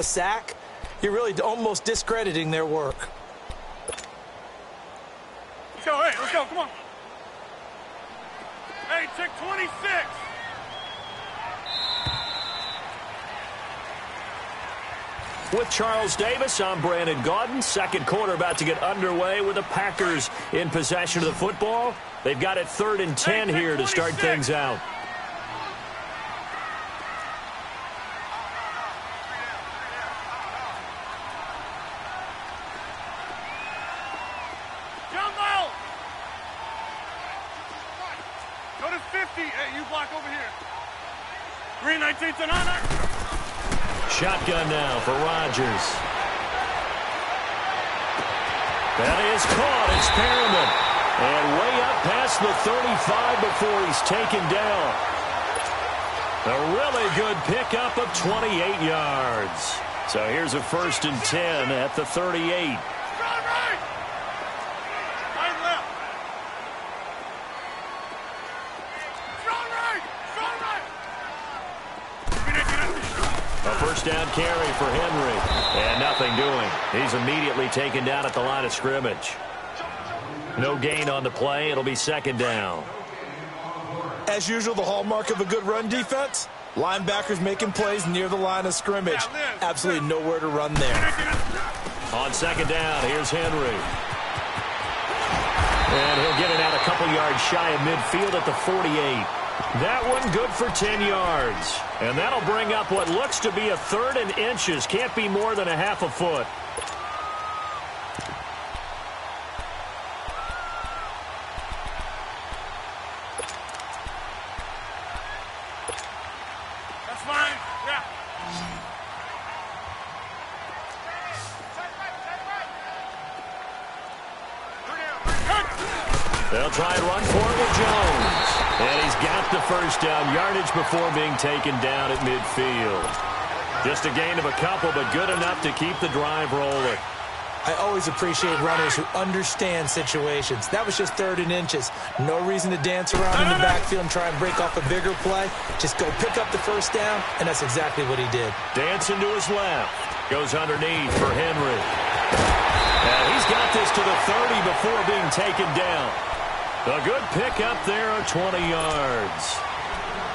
a sack, you're really almost discrediting their work. Let's go, hey, let's go, come on. Hey, check 26. With Charles Davis, I'm Brandon Gaudin. Second quarter about to get underway with the Packers in possession of the football. They've got it 3rd and 10 here to start things out. Jumbo! Go to 50. Hey, you block over here. Green 19's an honor. Shotgun now for Rodgers. That is caught. It's Perriman. And way up past the 35 before he's taken down. A really good pickup of 28 yards. So here's a 1st and 10 at the 38. First down carry for Henry. And nothing doing. He's immediately taken down at the line of scrimmage. No gain on the play. It'll be 2nd down. As usual, the hallmark of a good run defense, linebackers making plays near the line of scrimmage. Absolutely nowhere to run there. On 2nd down, here's Henry. And he'll get it out a couple yards shy of midfield at the 48. That one good for 10 yards. And that'll bring up what looks to be a 3rd and inches. Can't be more than a half a foot. That's fine. Yeah. They'll try and run for it with Jones. And he's got the first down yardage before being taken down at midfield. Just a gain of a couple, but good enough to keep the drive rolling. I always appreciate runners who understand situations. That was just 3rd and inches. No reason to dance around in the backfield and try and break off a bigger play. Just go pick up the first down, and that's exactly what he did. Dancing to his left. Goes underneath for Henry. And he's got this to the 30 before being taken down. A good pickup there of 20 yards.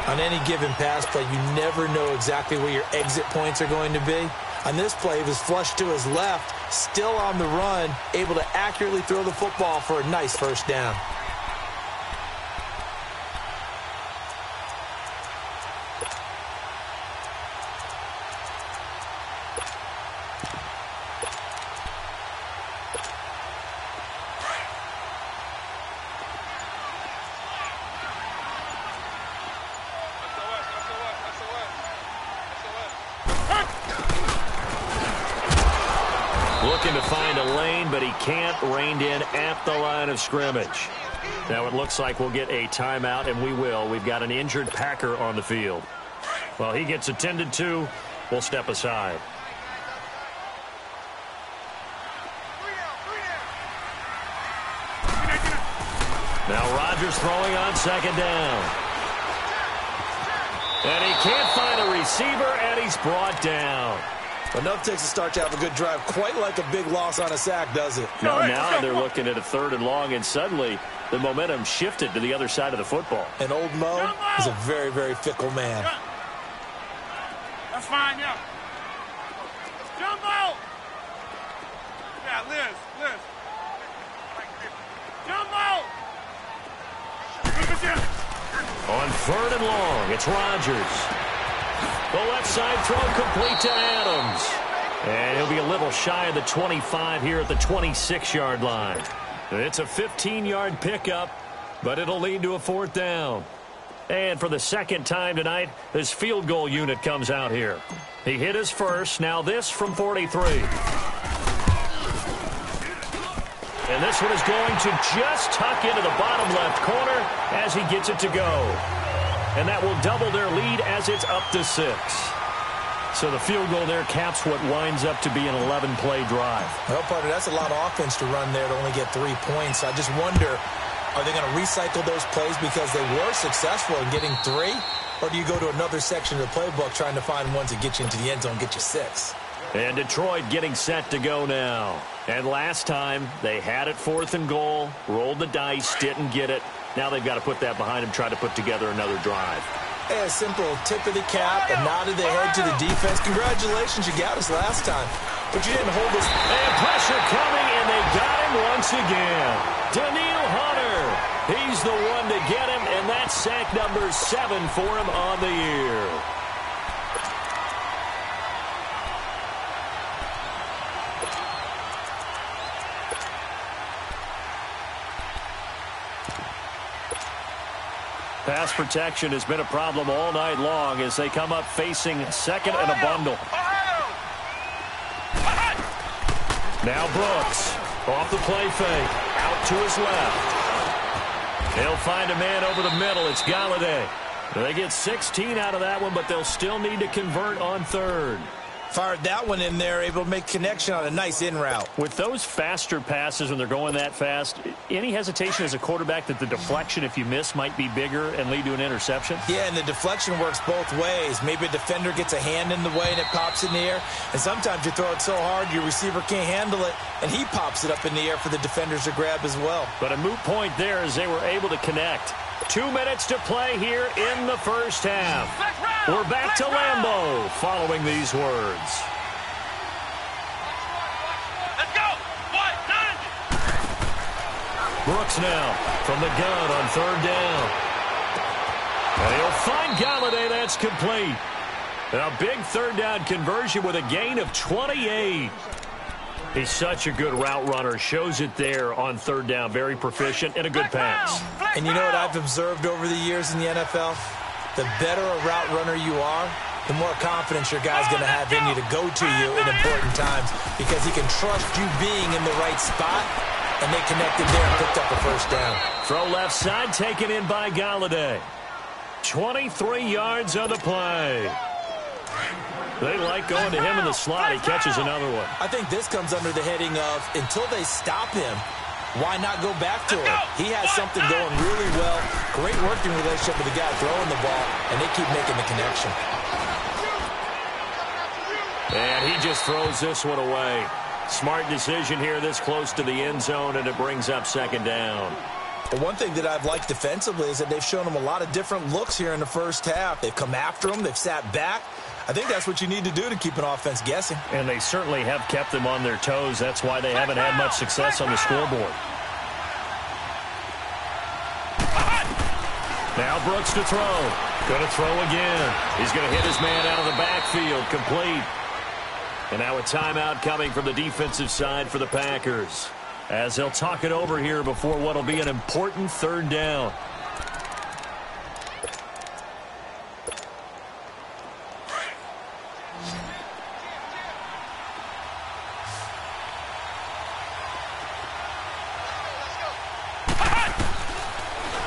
On any given pass play, you never know exactly where your exit points are going to be. On this play, he was flushed to his left, still on the run, able to accurately throw the football for a nice first down. Looking to find a lane, but he can't. Reined in at the line of scrimmage. Now it looks like we'll get a timeout, and we will. We've got an injured Packer on the field. While he gets attended to, we'll step aside. Now Rodgers throwing on 2nd down. And he can't find a receiver, and he's brought down. Enough takes a start to have a good drive, quite like a big loss on a sack, does it? Now they're looking at a 3rd and long, and suddenly the momentum shifted to the other side of the football. And old Mo is a very, very fickle man. That's fine, yeah. Jumbo! Yeah, Liz. Jumbo! On 3rd and long, it's Rodgers. The left side throw complete to Adams. And he'll be a little shy of the 25 here at the 26-yard line. It's a 15-yard pickup, but it'll lead to a 4th down. And for the 2nd time tonight, this field goal unit comes out here. He hit his first, now this from 43. And this one is going to just tuck into the bottom left corner as he gets it to go. And that will double their lead as it's up to 6. So the field goal there caps what winds up to be an 11-play drive. Well, partner, that's a lot of offense to run there to only get 3 points. I just wonder, are they going to recycle those plays because they were successful in getting 3? Or do you go to another section of the playbook trying to find ones that get you into the end zone, get you 6? And Detroit getting set to go now. And last time, they had it 4th and goal, rolled the dice, didn't get it. Now they've got to put that behind them, try to put together another drive. Hey, a simple tip of the cap, a nod of the head to the defense. Congratulations, you got us last time. But you didn't hold us. And pressure coming, and they got him once again. Daniil Hunter, he's the one to get him, and that's sack number 7 for him on the year. Pass protection has been a problem all night long as they come up facing second and a bundle. Now Brooks off the play fake, out to his left. He'll find a man over the middle. It's Galladay. They get 16 out of that one, but they'll still need to convert on 3rd. Fired that one in there, able to make connection on a nice in route. With those faster passes when they're going that fast, any hesitation as a quarterback that the deflection, if you miss, might be bigger and lead to an interception? Yeah, and the deflection works both ways. Maybe a defender gets a hand in the way and it pops in the air. And sometimes you throw it so hard your receiver can't handle it, and he pops it up in the air for the defenders to grab as well. But a moot point there as they were able to connect. 2 minutes to play here in the first half. We're back to Lambeau following these words. Let's go! What? 9! Brooks now from the gun on 3rd down. And he'll find Galladay. That's complete. And a big 3rd down conversion with a gain of 28. He's such a good route runner. Shows it there on 3rd down. Very proficient and a good pass. And you know what I've observed over the years in the NFL? The better a route runner you are, the more confidence your guy's going to have in you to go to you in important times because he can trust you being in the right spot, and they connected there and picked up a 1st down. Throw left side taken in by Galladay. 23 yards on the play. They like going to him in the slot. He catches another one. I think this comes under the heading of until they stop him, why not go back to him? He has something going really well. Great working relationship with the guy throwing the ball, and they keep making the connection. And he just throws this one away. Smart decision here this close to the end zone, and it brings up 2nd down. But one thing that I've liked defensively is that they've shown him a lot of different looks here in the first half. They've come after him. They've sat back. I think that's what you need to do to keep an offense guessing. And they certainly have kept them on their toes. That's why they haven't had much success on the scoreboard. Now Brooks to throw. Going to throw again. He's going to hit his man out of the backfield. Complete. And now a timeout coming from the defensive side for the Packers, as they'll talk it over here before what will be an important 3rd down.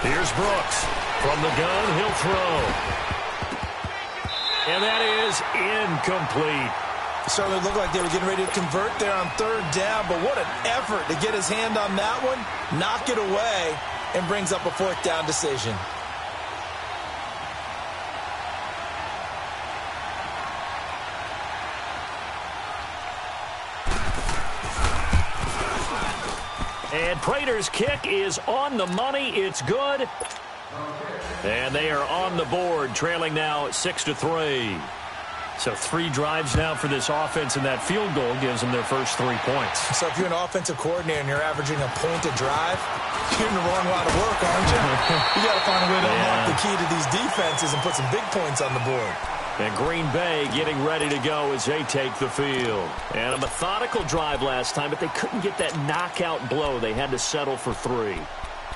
Here's Brooks. From the gun, he'll throw. And that is incomplete. It certainly looked like they were getting ready to convert there on 3rd down, but what an effort to get his hand on that one, knock it away, and brings up a 4th down decision. And Prater's kick is on the money. It's good. And they are on the board, trailing now 6-3. So 3 drives now for this offense, and that field goal gives them their first 3 points. So if you're an offensive coordinator and you're averaging a point a drive, you're in the wrong line of work, aren't you? You got to find a way to unlock the key to these defenses and put some big points on the board. And Green Bay getting ready to go as they take the field. And a methodical drive last time, but they couldn't get that knockout blow. They had to settle for 3.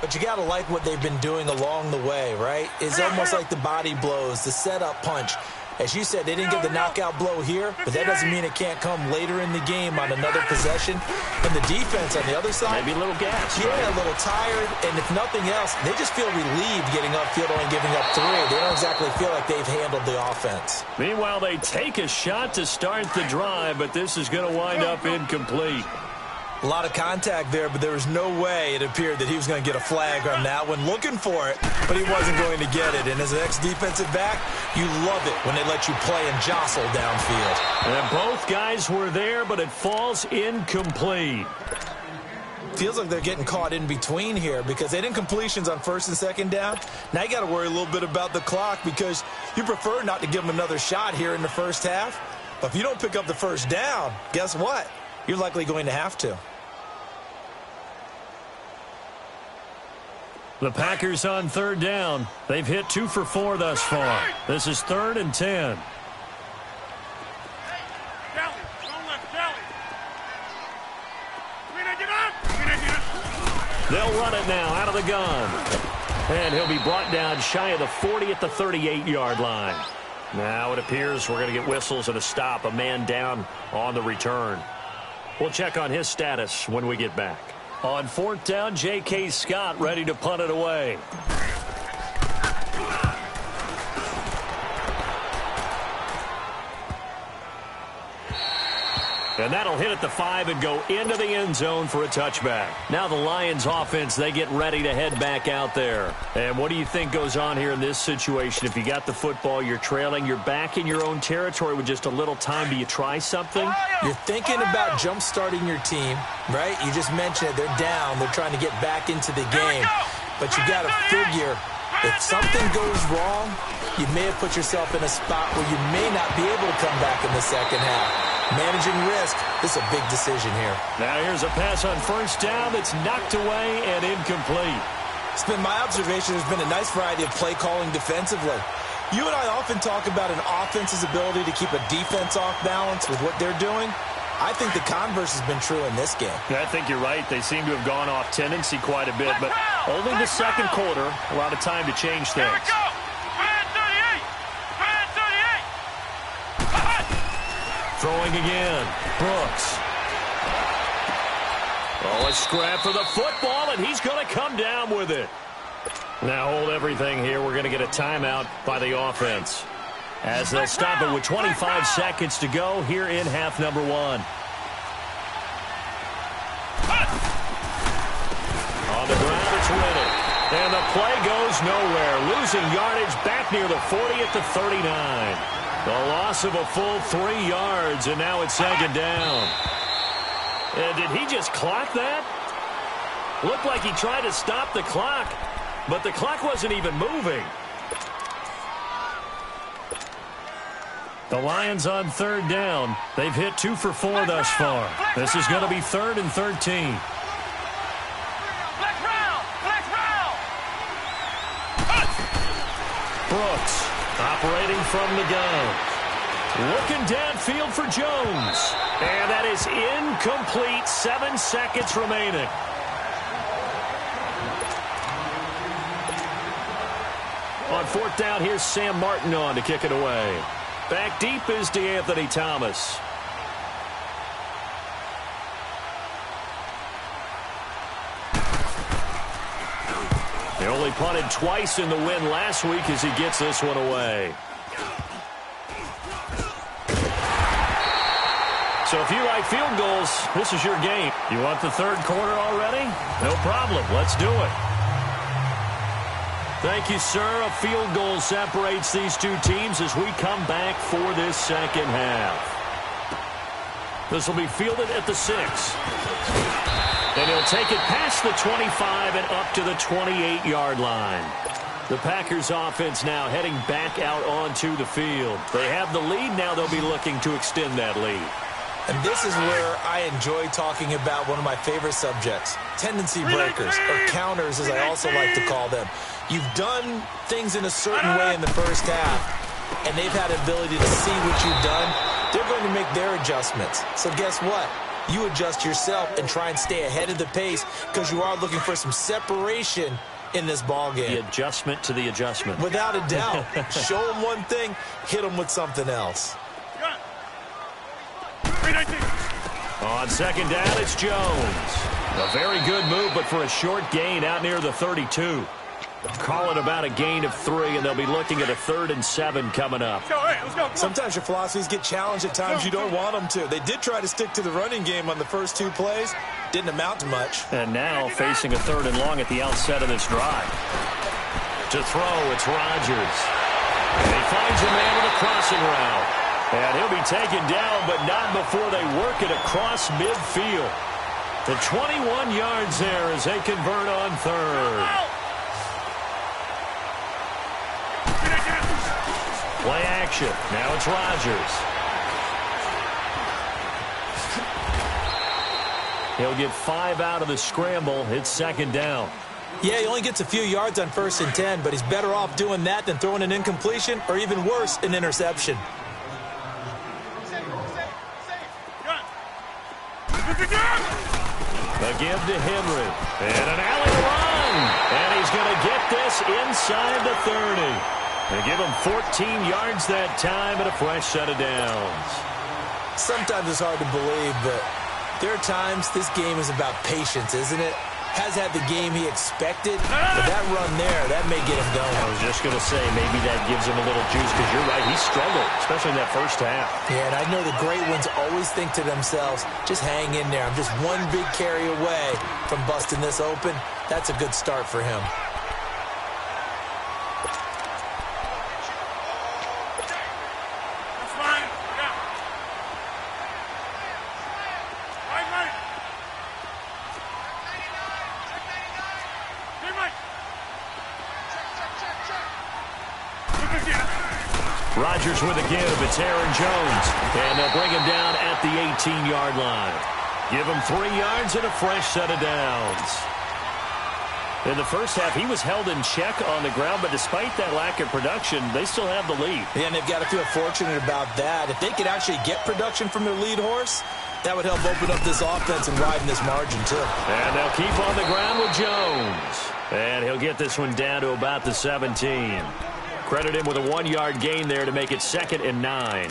But you got to like what they've been doing along the way, right? It's almost like the body blows, the setup punch. As you said, they didn't get the knockout blow here, but that doesn't mean it can't come later in the game on another possession. And the defense on the other side, maybe a little gas. Yeah, right? A little tired. And if nothing else, they just feel relieved getting upfield, only giving up 3. They don't exactly feel like they've handled the offense. Meanwhile, they take a shot to start the drive, but this is going to wind up incomplete. A lot of contact there, but there was no way it appeared that he was going to get a flag on that one. Looking for it, but he wasn't going to get it. And as an ex-defensive back, you love it when they let you play and jostle downfield. And both guys were there, but it falls incomplete. Feels like they're getting caught in between here because they didn't completions on first and second down. Now you got to worry a little bit about the clock because you prefer not to give them another shot here in the first half. But if you don't pick up the first down, guess what? You're likely going to have to. The Packers on third down. They've hit 2 for 4 thus far. This is 3rd and 10. They'll run it now out of the gun. And he'll be brought down shy of the 40 at the 38-yard line. Now it appears we're going to get whistles and a stop. A man down on the return. We'll check on his status when we get back. On 4th down, J.K. Scott ready to punt it away. And that'll hit at the 5 and go into the end zone for a touchback. Now the Lions offense, they get ready to head back out there. And what do you think goes on here in this situation? If you got the football, you're trailing, you're back in your own territory with just a little time. Do you try something? You're thinking about jump-starting your team, right? You just mentioned it. They're down. They're trying to get back into the game. But you got to figure if something goes wrong, you may have put yourself in a spot where you may not be able to come back in the second half. Managing risk, this is a big decision here. Now here's a pass on first down that's knocked away and incomplete. It's been my observation there's been a nice variety of play calling defensively. You and I often talk about an offense's ability to keep a defense off balance with what they're doing. I think the converse has been true in this game. I think you're right. They seem to have gone off tendency quite a bit, but only the second quarter, a lot of time to change things. Throwing again, Brooks. Oh, a scrap for the football, and he's going to come down with it. Now hold everything here. We're going to get a timeout by the offense, as they'll stop it with 25 seconds to go here in half number 1. On the ground, it's Riddick. And the play goes nowhere. Losing yardage back near the 40 at the 39. The loss of a full 3 yards, and now it's second down. And did he just clock that? Looked like he tried to stop the clock, but the clock wasn't even moving. The Lions on third down. They've hit 2 for 4 thus far. This is going to be 3rd and 13. Brooks operating from the gun. Looking downfield for Jones. And that is incomplete. 7 seconds remaining. On 4th down, here's Sam Martin on to kick it away. Back deep is DeAnthony Thomas. They only punted twice in the win last week as he gets this one away. So if you like field goals, this is your game. You want the third quarter already? No problem. Let's do it. Thank you, sir. A field goal separates these two teams as we come back for this second half. This will be fielded at the 6. And he'll take it past the 25 and up to the 28-yard line. The Packers offense now heading back out onto the field. They have the lead. Now they'll be looking to extend that lead. And this is where I enjoy talking about one of my favorite subjects, tendency breakers, or counters as I also like to call them. You've done things in a certain way in the first half, and they've had the ability to see what you've done. They're going to make their adjustments. So guess what? You adjust yourself and try and stay ahead of the pace because you are looking for some separation in this ball game. The adjustment to the adjustment. Without a doubt. Show them one thing, hit them with something else. On second down, it's Jones. A very good move, but for a short gain out near the 32. Call it about a gain of 3, and they'll be looking at a 3rd and 7 coming up. Let's go, hey, let's go. Sometimes your philosophies get challenged at times you don't want them to. They did try to stick to the running game on the first 2 plays. Didn't amount to much. And now facing a 3rd and long at the outset of this drive. To throw, it's Rodgers. And he finds a man with a crossing route. And he'll be taken down, but not before they work it across midfield. The 21 yards there as they convert on 3rd. Play action. Now it's Rodgers. He'll get 5 out of the scramble. It's 2nd down. Yeah, he only gets a few yards on 1st and 10, but he's better off doing that than throwing an incompletion or even worse, an interception. A give to Henry. And an alley run. And he's going to get this inside the 30. They give him 14 yards that time and a fresh set of downs. Sometimes it's hard to believe, but there are times this game is about patience, isn't it? Has had the game he expected, but that run there, that may get him going. I was just going to say, maybe that gives him a little juice, because you're right, he struggled, especially in that first half. Yeah, and I know the great ones always think to themselves, just hang in there. I'm just one big carry away from busting this open. That's a good start for him. Rodgers with a give. It's Aaron Jones. And they'll bring him down at the 18-yard line. Give him 3 yards and a fresh set of downs. In the first half, he was held in check on the ground, but despite that lack of production, they still have the lead. Yeah, and they've got to feel fortunate about that. If they could actually get production from their lead horse, that would help open up this offense and widen this margin, too. And they'll keep on the ground with Jones. And he'll get this one down to about the 17. Credit him with a 1-yard gain there to make it 2nd and 9.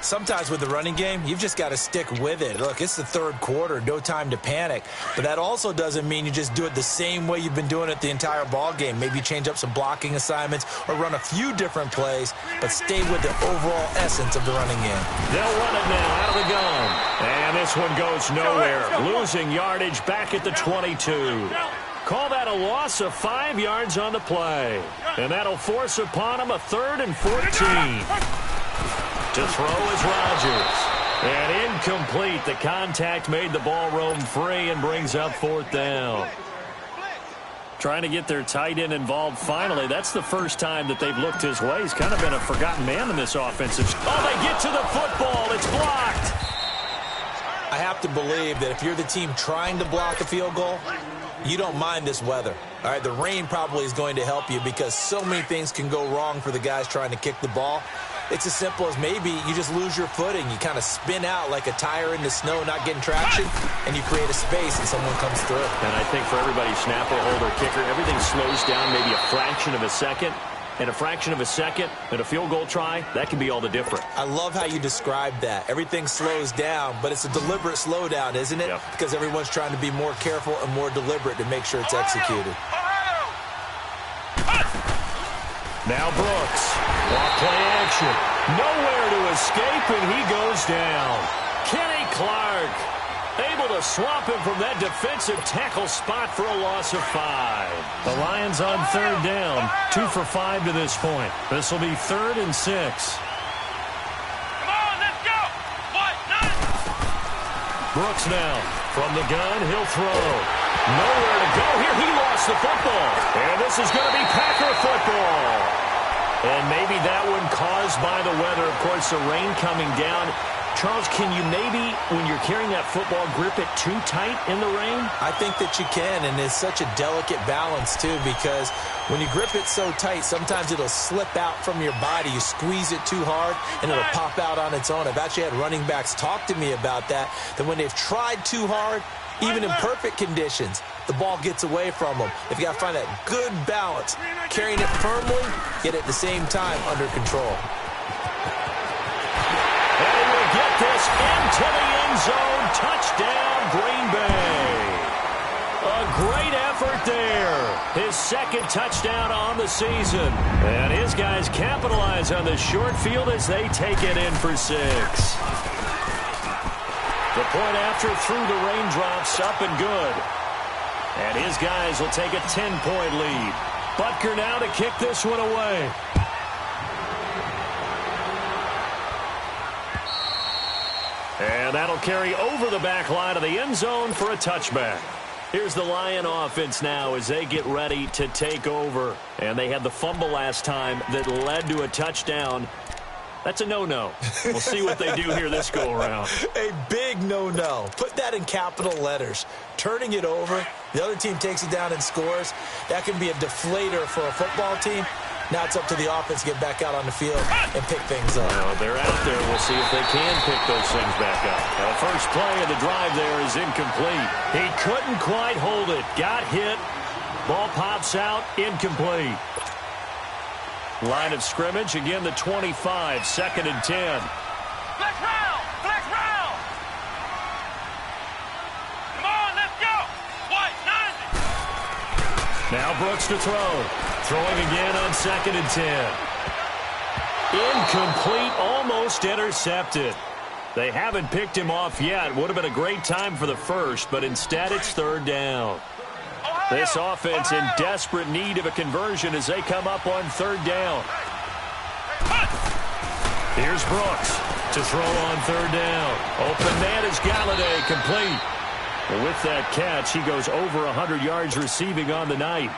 Sometimes with the running game, you've just got to stick with it. Look, it's the 3rd quarter, no time to panic. But that also doesn't mean you just do it the same way you've been doing it the entire ball game. Maybe change up some blocking assignments or run a few different plays, but stay with the overall essence of the running game. They'll run it now out of the gun. And this one goes nowhere. Losing yardage back at the 22. Call that a loss of 5 yards on the play. And that'll force upon him a 3rd and 14. To throw is Rodgers. And incomplete. The contact made the ball roam free and brings up 4th down. Trying to get their tight end involved finally. That's the first time that they've looked his way. He's kind of been a forgotten man in this offensive. Oh, they get to the football. It's blocked. I have to believe that if you're the team trying to block a field goal, you don't mind this weather. All right, the rain probably is going to help you because so many things can go wrong for the guys trying to kick the ball. It's as simple as maybe you just lose your footing. You kind of spin out like a tire in the snow, not getting traction, and you create a space and someone comes through. And I think for everybody, snapper, holder, kicker, everything slows down maybe a fraction of a second. And a fraction of a second and a field goal try, that can be all the difference. I love how you described that. Everything slows down, but it's a deliberate slowdown, isn't it? Yep. Because everyone's trying to be more careful and more deliberate to make sure it's executed. Now Brooks. Off play action. Nowhere to escape, and he goes down. Kenny Clark able to swamp him from that defensive tackle spot for a loss of 5. The Lions on 3rd down. 2 for 5 to this point. This will be 3rd and 6. Come on, let's go. What? None. Brooks now. From the gun, he'll throw. Nowhere to go here. He lost the football. And this is going to be Packer football. And maybe that one caused by the weather. Of course, the rain coming down. Charles, can you maybe, when you're carrying that football, grip it too tight in the rain? I think that you can, and it's such a delicate balance, too, because when you grip it so tight, sometimes it'll slip out from your body. You squeeze it too hard, and it'll pop out on its own. I've actually had running backs talk to me about that when they've tried too hard, even in perfect conditions, the ball gets away from them. They've got to find that good balance, carrying it firmly, yet at the same time under control. And he will get this into the end zone. Touchdown, Green Bay. A great effort there. His second touchdown on the season. And his guys capitalize on the short field as they take it in for 6. The point after through the raindrops, up and good. And his guys will take a 10-point lead. Butker now to kick this one away. And that'll carry over the back line of the end zone for a touchback. Here's the Lion offense now as they get ready to take over. And they had the fumble last time that led to a touchdown. That's a no-no. We'll see what they do here this go-around. A big no-no. Put that in capital letters. Turning it over, the other team takes it down and scores. That can be a deflator for a football team. Now it's up to the offense to get back out on the field and pick things up. Well, they're out there. We'll see if they can pick those things back up. Now, the first play of the drive there is incomplete. He couldn't quite hold it. Got hit. Ball pops out. Incomplete. Line of scrimmage, again the 25, 2nd and 10. Flex round! Flex round! Come on, let's go! White, 90! Now Brooks to throw. Throwing again on 2nd and 10. Incomplete, almost intercepted. They haven't picked him off yet. Would have been a great time for the first, but instead it's 3rd down. This offense in desperate need of a conversion as they come up on 3rd down. Here's Brooks to throw on 3rd down. Open man is Galladay, complete. Well, with that catch, he goes over 100 yards receiving on the night.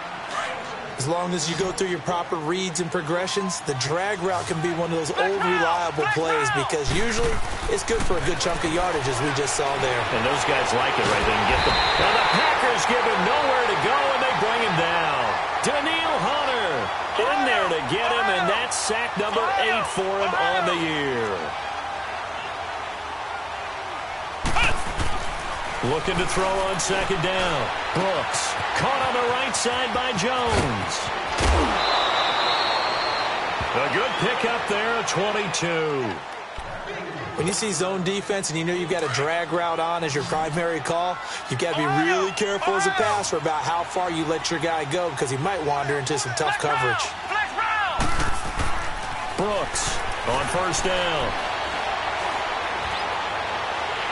As long as you go through your proper reads and progressions, the drag route can be one of those old reliable plays because usually it's good for a good chunk of yardage as we just saw there. And those guys like it right there and get them. Now the Packers give him nowhere to go and they bring him down. Daniil Hunter in there to get him, and that's sack number 8 for him on the year. Looking to throw on 2nd down. Brooks caught on the right side by Jones. A good pickup there, 22. When you see zone defense and you know you've got a drag route on as your primary call, you've got to be really careful as a passer about how far you let your guy go because he might wander into some tough coverage. Brooks on 1st down.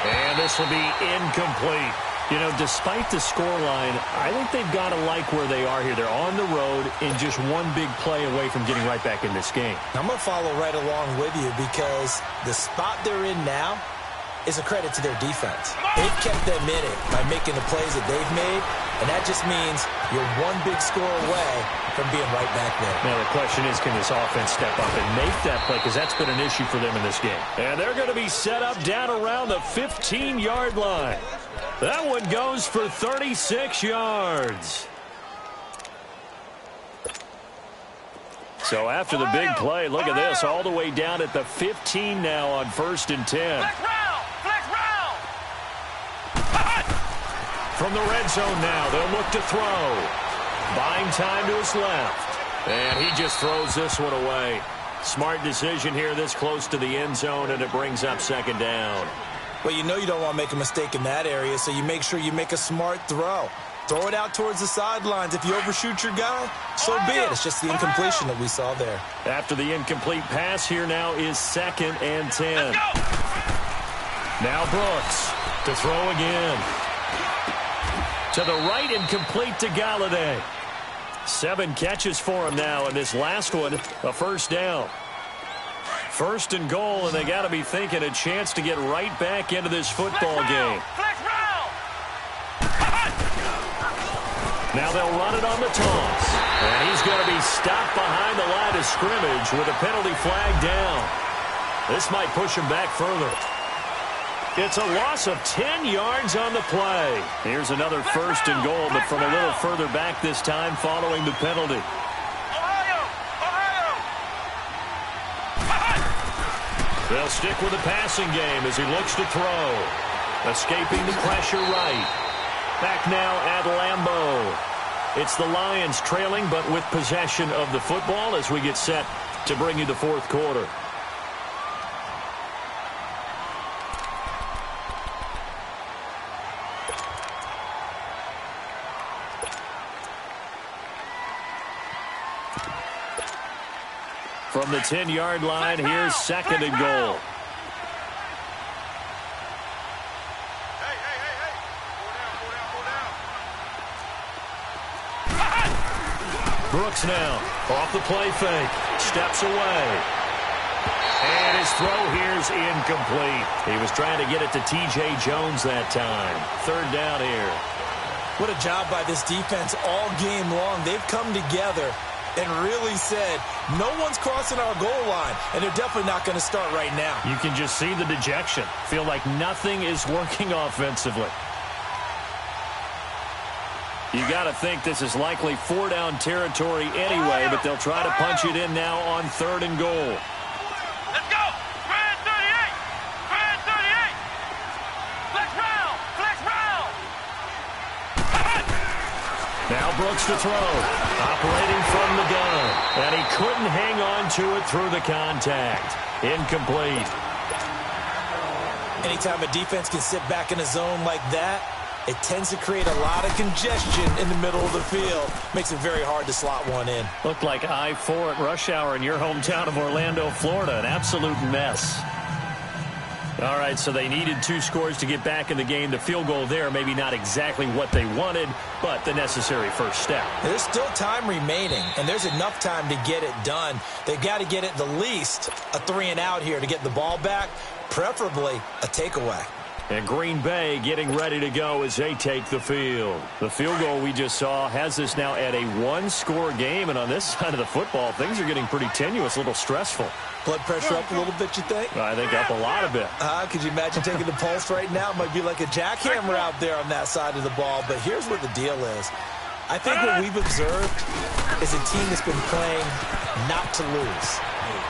And this will be incomplete. You know, despite the scoreline, I think they've got to like where they are here. They're on the road and just one big play away from getting right back in this game. I'm going to follow right along with you because the spot they're in now is a credit to their defense. They've kept them in it by making the plays that they've made, and that just means you're one big score away from being right back there. Now the question is, can this offense step up and make that play? Because that's been an issue for them in this game. And they're going to be set up down around the 15-yard line. That one goes for 36 yards. So after the big play, look at this, all the way down at the 15 now on 1st and 10. From the red zone now, they'll look to throw. Buying time to his left. And he just throws this one away. Smart decision here this close to the end zone, and it brings up 2nd down. Well, you know you don't want to make a mistake in that area, so you make sure you make a smart throw. Throw it out towards the sidelines. If you overshoot your guy, so be it. It's just the incompletion that we saw there. After the incomplete pass, here now is 2nd and 10. Now Brooks to throw again. To the right and complete to Galladay. 7 catches for him now, and this last one, a 1st down. 1st and goal, and they got to be thinking a chance to get right back into this football game. Now they'll run it on the toss. And he's going to be stopped behind the line of scrimmage with a penalty flag down. This might push him back further. It's a loss of 10 yards on the play. Here's another 1st and goal, but from a little further back this time following the penalty. They'll stick with the passing game as he looks to throw. Escaping the pressure right. Back now at Lambeau. It's the Lions trailing, but with possession of the football as we get set to bring you the 4th quarter. From the 10-yard line, here's second and goal. Brooks now off the play fake. Steps away. And his throw here's incomplete. He was trying to get it to T.J. Jones that time. Third down here. What a job by this defense all game long. They've come together and really said, no one's crossing our goal line, and they're definitely not going to start right now. You can just see the dejection. Feel like nothing is working offensively. You got to think this is likely four-down territory anyway, but they'll try to punch it in now on third and goal. Let's go! Fred 38! Fred 38! Flex round! Flex round! Now Brooks to throw. Operating from the gun. And he couldn't hang on to it through the contact. Incomplete. Anytime a defense can sit back in a zone like that, it tends to create a lot of congestion in the middle of the field. Makes it very hard to slot one in. Looked like I-4 at rush hour in your hometown of Orlando, Florida. An absolute mess. All right, so they needed 2 scores to get back in the game. The field goal there, maybe not exactly what they wanted, but the necessary first step. There's still time remaining, and there's enough time to get it done. They've got to get it the least a 3-and-out here to get the ball back, preferably a takeaway. And Green Bay getting ready to go as they take the field. The field goal we just saw has us now at a 1-score game, and on this side of the football, things are getting pretty tenuous, a little stressful. Blood pressure up a little bit, you think? I think up a lot of it. Could you imagine taking the pulse right now? It might be like a jackhammer out there on that side of the ball. But here's what the deal is. I think what we've observed is a team that's been playing not to lose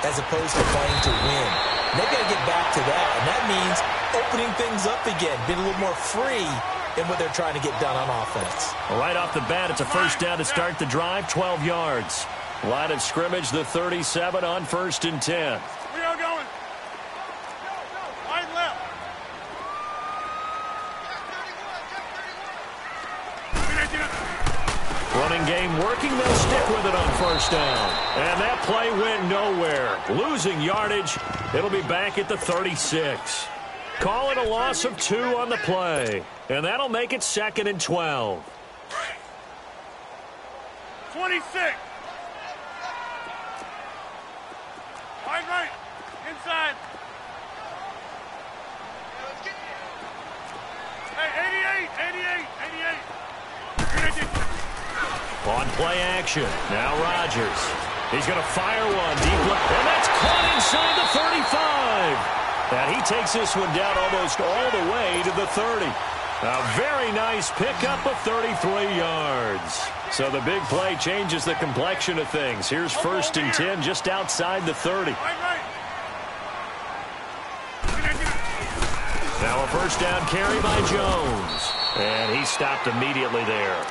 as opposed to playing to win. And they've got to get back to that. And that means opening things up again, being a little more free in what they're trying to get done on offense. Right off the bat, it's a first down to start the drive, 12 yards. Line of scrimmage, the 37 on 1st and 10. We are going. Wide left. Running game working. They'll stick with it on first down. And that play went nowhere. Losing yardage. It'll be back at the 36. Calling a loss of 2 on the play. And that'll make it 2nd and 12. 26. Wide right. Inside. Hey, 88, 88, 88. On play action. Now Rodgers. He's going to fire one deep left. And that's caught inside the 35. And he takes this one down almost all the way to the 30. A very nice pickup of 33 yards. So the big play changes the complexion of things. Here's 1st and 10 just outside the 30. Now a first down carry by Jones. And he stopped immediately there.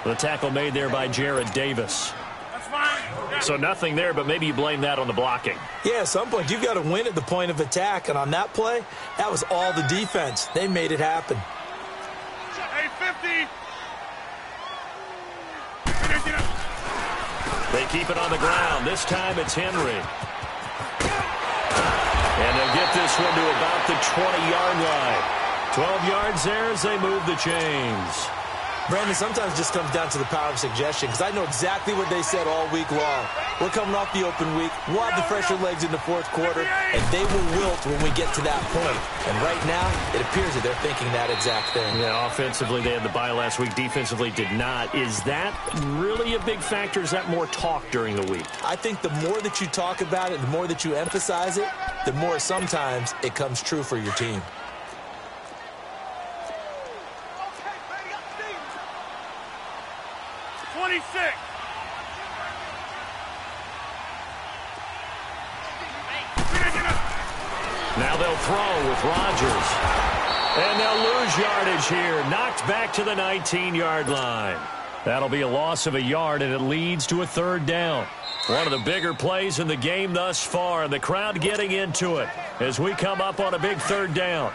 The tackle made there by Jared Davis. That's fine. So nothing there, but maybe you blame that on the blocking. Yeah, at some point you've got to win at the point of attack. And on that play, that was all the defense. They made it happen. Hey, 50. They keep it on the ground. This time it's Henry. And they'll get this one to about the 20-yard line. 12 yards there as they move the chains. Brandon, sometimes it just comes down to the power of suggestion, because I know exactly what they said all week long. We're coming off the open week. We'll have the fresher legs in the 4th quarter, and they will wilt when we get to that point. And right now, it appears that they're thinking that exact thing. Yeah, offensively, they had the bye last week. Defensively, did not. Is that really a big factor? Is that more talk during the week? I think the more that you talk about it, the more that you emphasize it, the more sometimes it comes true for your team. 26. Now they'll throw with Rodgers. And they'll lose yardage here. Knocked back to the 19-yard line. That'll be a loss of a yard, and it leads to a 3rd down. One of the bigger plays in the game thus far, and the crowd getting into it as we come up on a big 3rd down.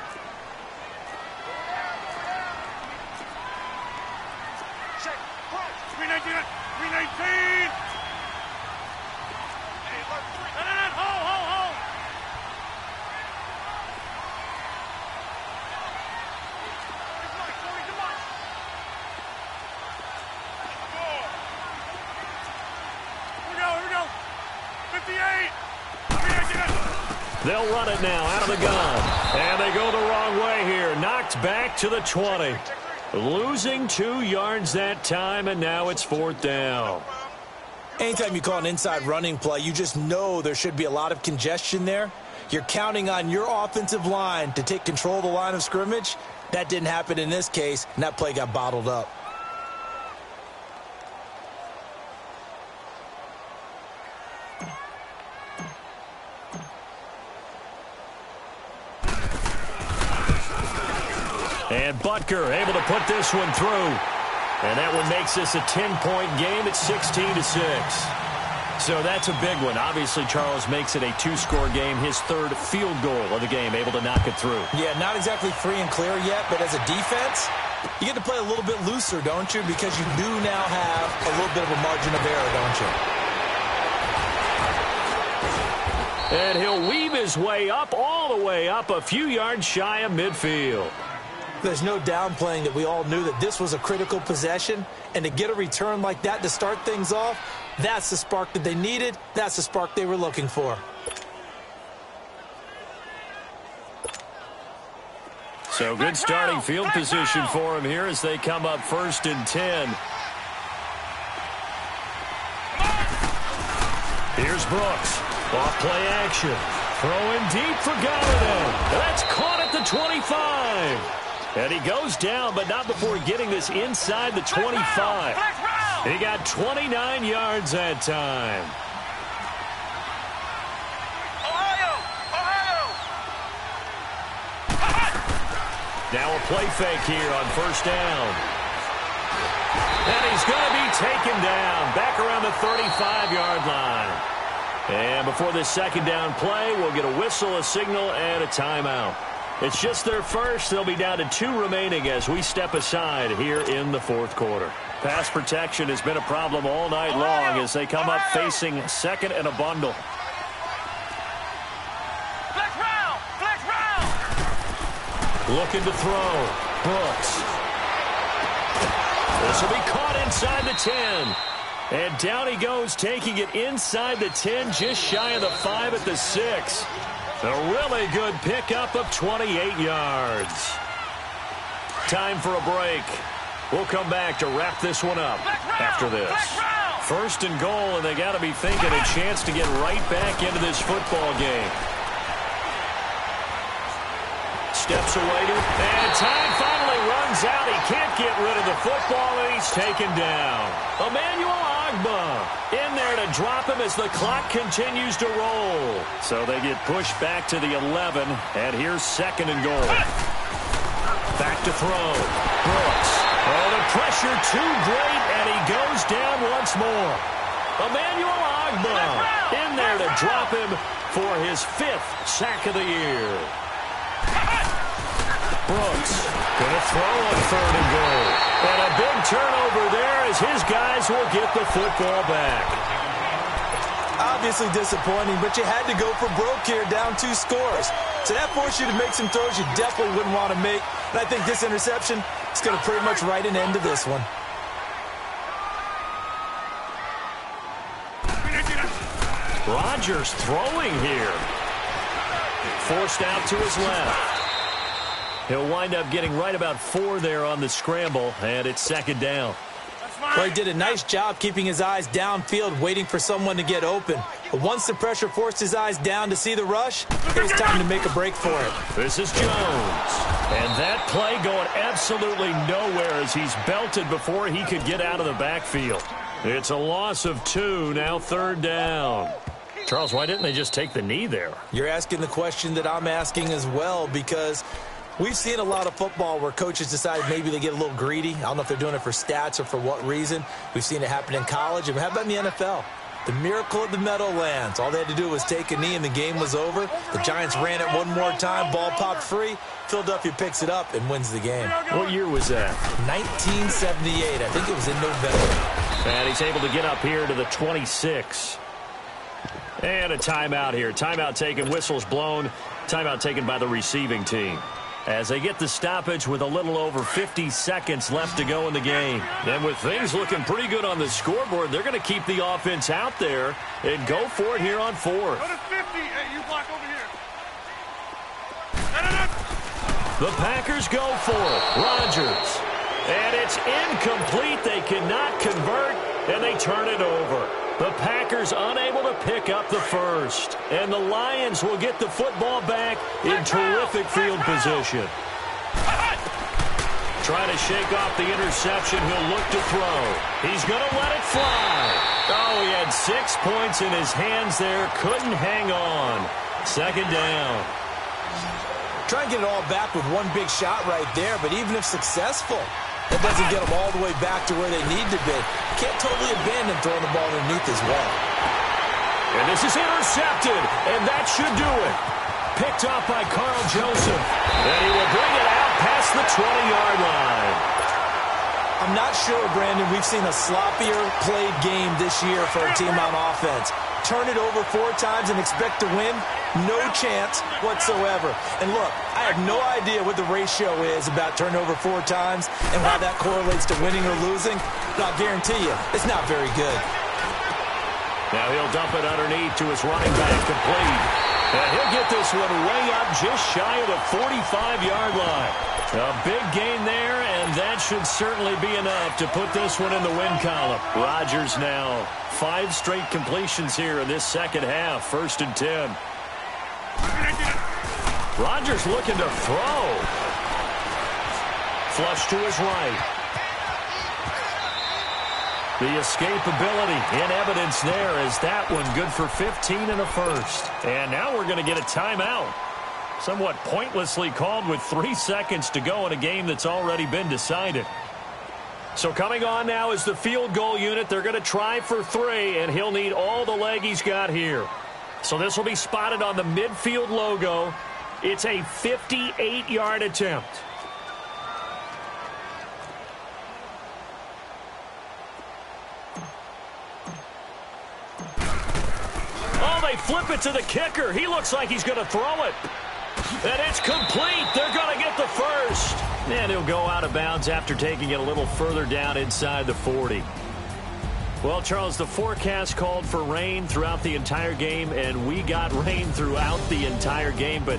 They'll run it now out of the gun. And they go the wrong way here. Knocked back to the 20. Losing 2 yards that time, and now it's 4th down. Anytime you call an inside running play, you just know there should be a lot of congestion there. You're counting on your offensive line to take control of the line of scrimmage. That didn't happen in this case, and that play got bottled up. And Butker able to put this one through. And that one makes this a 10-point game. It's 16-6. So that's a big one. Obviously, Charles makes it a 2-score game. His 3rd field goal of the game, able to knock it through. Yeah, not exactly free and clear yet, but as a defense, you get to play a little bit looser, don't you? Because you do now have a little bit of a margin of error, don't you? And he'll weave his way up, all the way up, a few yards shy of midfield. There's no downplaying that we all knew that this was a critical possession, and to get a return like that to start things off, that's the spark that they needed. That's the spark they were looking for. So good starting field position for him here as they come up 1st and 10. Here's Brooks. Off play action. Throwing deep for Galladay. That's caught at the 25. And he goes down, but not before getting this inside the 25. He got 29 yards that time. Now a play fake here on 1st down. And he's going to be taken down back around the 35-yard line. And before this 2nd down play, we'll get a whistle, a signal, and a timeout. It's just their first. They'll be down to 2 remaining as we step aside here in the 4th quarter. Pass protection has been a problem all night long as they come up facing 2nd and a bundle. Flex round. Looking to throw. Brooks. This will be caught inside the 10. And down he goes, taking it inside the 10, just shy of the 5 at the 6. A really good pickup of 28 yards. Time for a break. We'll come back to wrap this one up after this. 1st and goal, and they got to be thinking a chance to get right back into this football game. Steps away, and time finally runs out. He can't get rid of the football, and he's taken down. Emmanuel in there to drop him as the clock continues to roll. So they get pushed back to the 11, and here's 2nd and goal. Back to throw. Brooks. Oh, the pressure too great, and he goes down once more. Emmanuel in there to drop him for his 5th sack of the year. Brooks going to throw on 3rd and goal. And a big turnover there as his guys will get the football back. Obviously disappointing, but you had to go for broke here, down 2 scores. So that forced you to make some throws you definitely wouldn't want to make. And I think this interception is going to pretty much write an end to this one. Rodgers throwing here. Forced out to his left. He'll wind up getting right about 4 there on the scramble, and it's 2nd down. Well, he did a nice job keeping his eyes downfield, waiting for someone to get open. But once the pressure forced his eyes down to see the rush, it was time to make a break for it. This is Jones. And that play going absolutely nowhere as he's belted before he could get out of the backfield. It's a loss of 2, now 3rd down. Charles, why didn't they just take the knee there? You're asking the question that I'm asking as well, because we've seen a lot of football where coaches decide maybe they get a little greedy. I don't know if they're doing it for stats or for what reason. We've seen it happen in college. And how about in the NFL? The miracle of the Meadowlands. All they had to do was take a knee and the game was over. The Giants ran it one more time. Ball popped free. Philadelphia picks it up and wins the game. What year was that? 1978. I think it was in November. And he's able to get up here to the 26. And a timeout here. Timeout taken, whistles blown. Timeout taken by the receiving team. As they get the stoppage with a little over 50 seconds left to go in the game. And with things looking pretty good on the scoreboard, they're going to keep the offense out there and go for it here on 4th. Go to 50. Hey, you block over here. The Packers go for it. Rodgers. And it's incomplete. They cannot convert, and they turn it over. The Packers unable to pick up the first. And the Lions will get the football back in terrific field position. Trying to shake off the interception. He'll look to throw. He's going to let it fly. Oh, he had 6 points in his hands there. Couldn't hang on. Second down. Try and get it all back with one big shot right there, but even if successful, that doesn't get them all the way back to where they need to be. Can't totally abandon throwing the ball underneath as well. And this is intercepted, and that should do it. Picked off by Carl Joseph, and he will bring it out past the 20-yard line. I'm not sure, Brandon, we've seen a sloppier played game this year for a team on offense. Turn it over 4 times and expect to win? No chance whatsoever. And look, I have no idea what the ratio is about turnover 4 times and how that correlates to winning or losing, but I'll guarantee you, it's not very good. Now he'll dump it underneath to his running back, complete. And he'll get this one way up just shy of the 45-yard line. A big gain there, and that should certainly be enough to put this one in the win column. Rodgers now 5 straight completions here in this second half. 1st and 10. Rodgers looking to throw. Flush to his right. The escapability in evidence there as that one good for 15 and a first. And now we're going to get a timeout. Somewhat pointlessly called with 3 seconds to go in a game that's already been decided. So coming on now is the field goal unit. They're going to try for 3, and he'll need all the leg he's got here. So this will be spotted on the midfield logo. It's a 58-yard attempt. Oh, they flip it to the kicker. He looks like he's going to throw it. And it's complete. They're going to get the first. And he'll go out of bounds after taking it a little further down inside the 40. Well, Charles, the forecast called for rain throughout the entire game, and we got rain throughout the entire game. But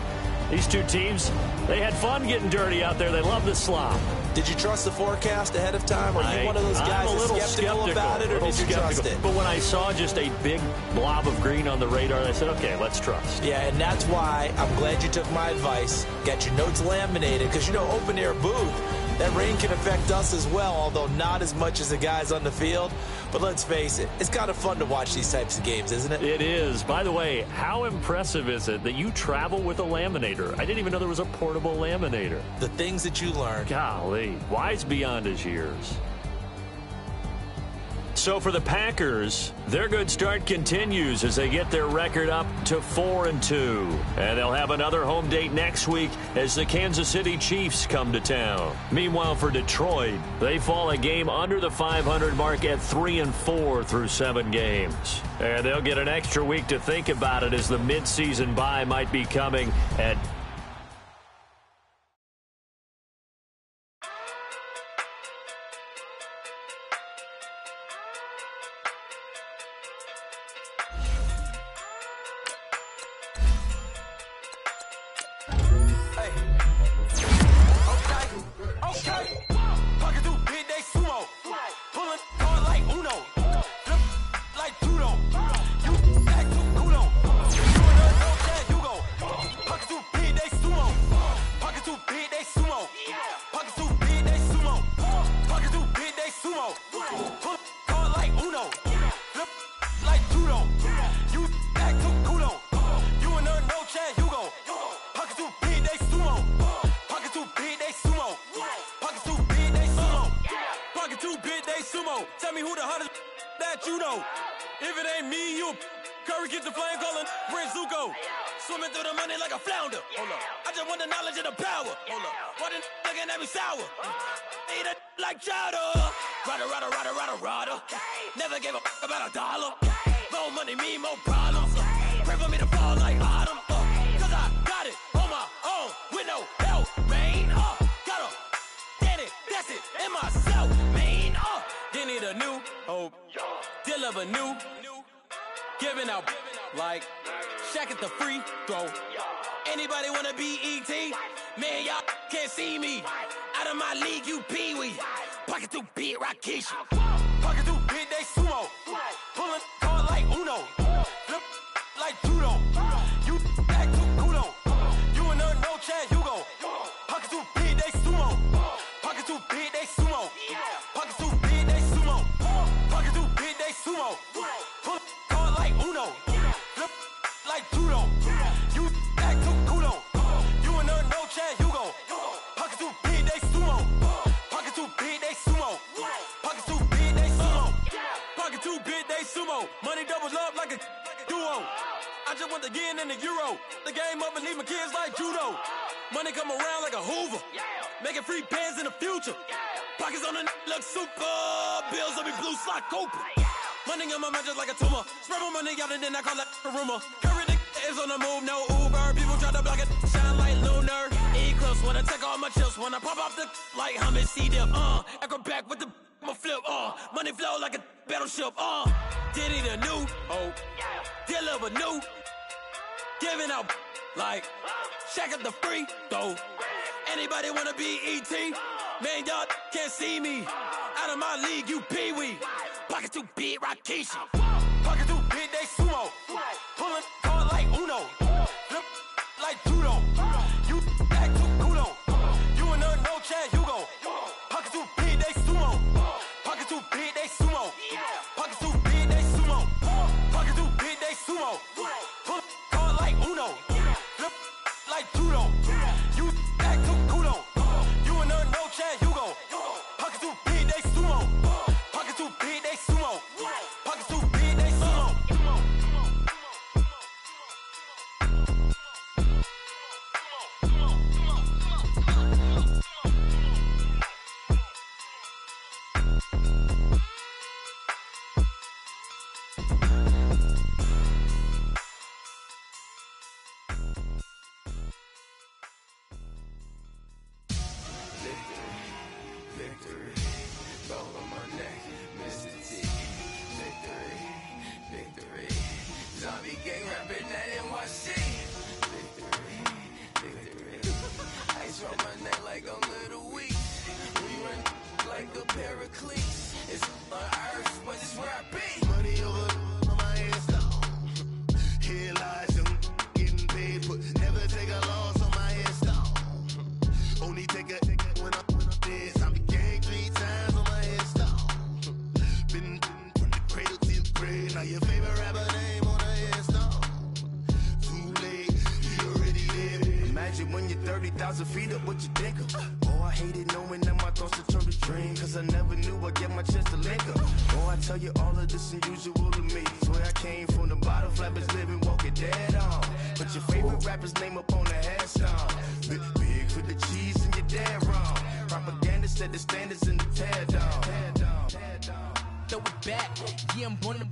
these two teams, they had fun getting dirty out there. They love the slop. Did you trust the forecast ahead of time? Are you one of those guys that's skeptical about it, or did you trust it? But when I saw just a big blob of green on the radar, I said, okay, let's trust. Yeah, and that's why I'm glad you took my advice. Got your notes laminated, because, you know, open-air booth, that rain can affect us as well, although not as much as the guys on the field. But let's face it, it's kind of fun to watch these types of games, isn't it? It is. By the way, how impressive is it that you travel with a laminator? I didn't even know there was a portable laminator. The things that you learn. Golly, wise beyond his years. So for the Packers, their good start continues as they get their record up to 4-2. And they'll have another home date next week as the Kansas City Chiefs come to town. Meanwhile, for Detroit, they fall a game under the 500 mark at 3-4 through 7 games. And they'll get an extra week to think about it as the midseason bye might be coming at Never gave a fuck about $1. More money, me, more problems. Pray for me to fall like autumn. Cause I got it on my own with no help, man. Gotta get it, that's it, in myself, man. Then need a new hope, deliver new, giving out like Shaq at the free throw. Anybody wanna be E.T.? Man, y'all can't see me. Out of my league, you pee-wee. Pocket too big, Rakesh. Pocket too big, they sumo. Pulling card like Uno. Flip like judo. You act too culo. You and her, no Chad Hugo. Pocket too big, they sumo. Pocket too big, they sumo. Pocket too big, they sumo. Pocket too big, they sumo. Pull card like Uno. Flip like judo. You act too culo. You and her, no Chad Hugo. Pocket too big, they sumo. Pocket too big, they sumo. Pocket too big, they sumo. Pocket too big, they sumo. Money doubles up like a duo. I just want the yen and the euro. The game up and leave my kids like judo. Money come around like a Hoover. Making free bands in the future. Pockets on the look super. Bills on me blue slot Cooper. Money on my mind just like a tumor. Spread my money out and then I call that a rumor. Curry the is on the move, no Uber. People try to block it, shine like lunar. Eclipse when I take all my chips. When I pop off the like hummus, see them. Acrobat with the I'ma flip. Money flow like a battleship. Diddy the new. Deliver new. Giving out like shack up the free throw. Anybody wanna be ET? Man, y'all can't see me. Out of my league, you pee-wee. Pocket too big, Rakesh. Pocket too big, they sumo. Pulling card like Uno. Flip like judo. You act too culo. You and her, no Chad Hugo. Pocket too big, they sumo. Pocket too big, they sumo. Pocket too big, they sumo. Pocket too big, they sumo. Pull card like Uno. Flip like judo. You act too culo. You and her, no Chad Hugo. Pocket too big, they sumo. Pocket too big, they sumo. Pocket too big, they sumo. Victory, gold on my neck, Mr. T. Victory, victory. Zombie gang rapping that NYC. Victory, victory. Ice on my neck like I'm Little Weak. We run like a pair of cleats. It's on earth, but it's where I be. Money over on my headstone. Here lies them getting paid, but never take a loss on my headstone. Only take a when I'm dead. Zombie gang 3 times on my headstone. Been from the cradle to the grave. Now your favorite rapper name on a headstone. Too late, he already dead. Imagine when you're 30,000 feet up, what you think of? Oh, I hated knowing that my thoughts would turn to dream. Cause I never knew I'd get my chance to link up. Oh, I tell you all of this unusual to me. Swear I came from the bottom, flappers living, walking dead on. Put your favorite rapper's name up on the headstone. Big for the cheese and you're dead wrong. Propaganda set the standards in the tear down. Throw it back, yeah, I'm born to.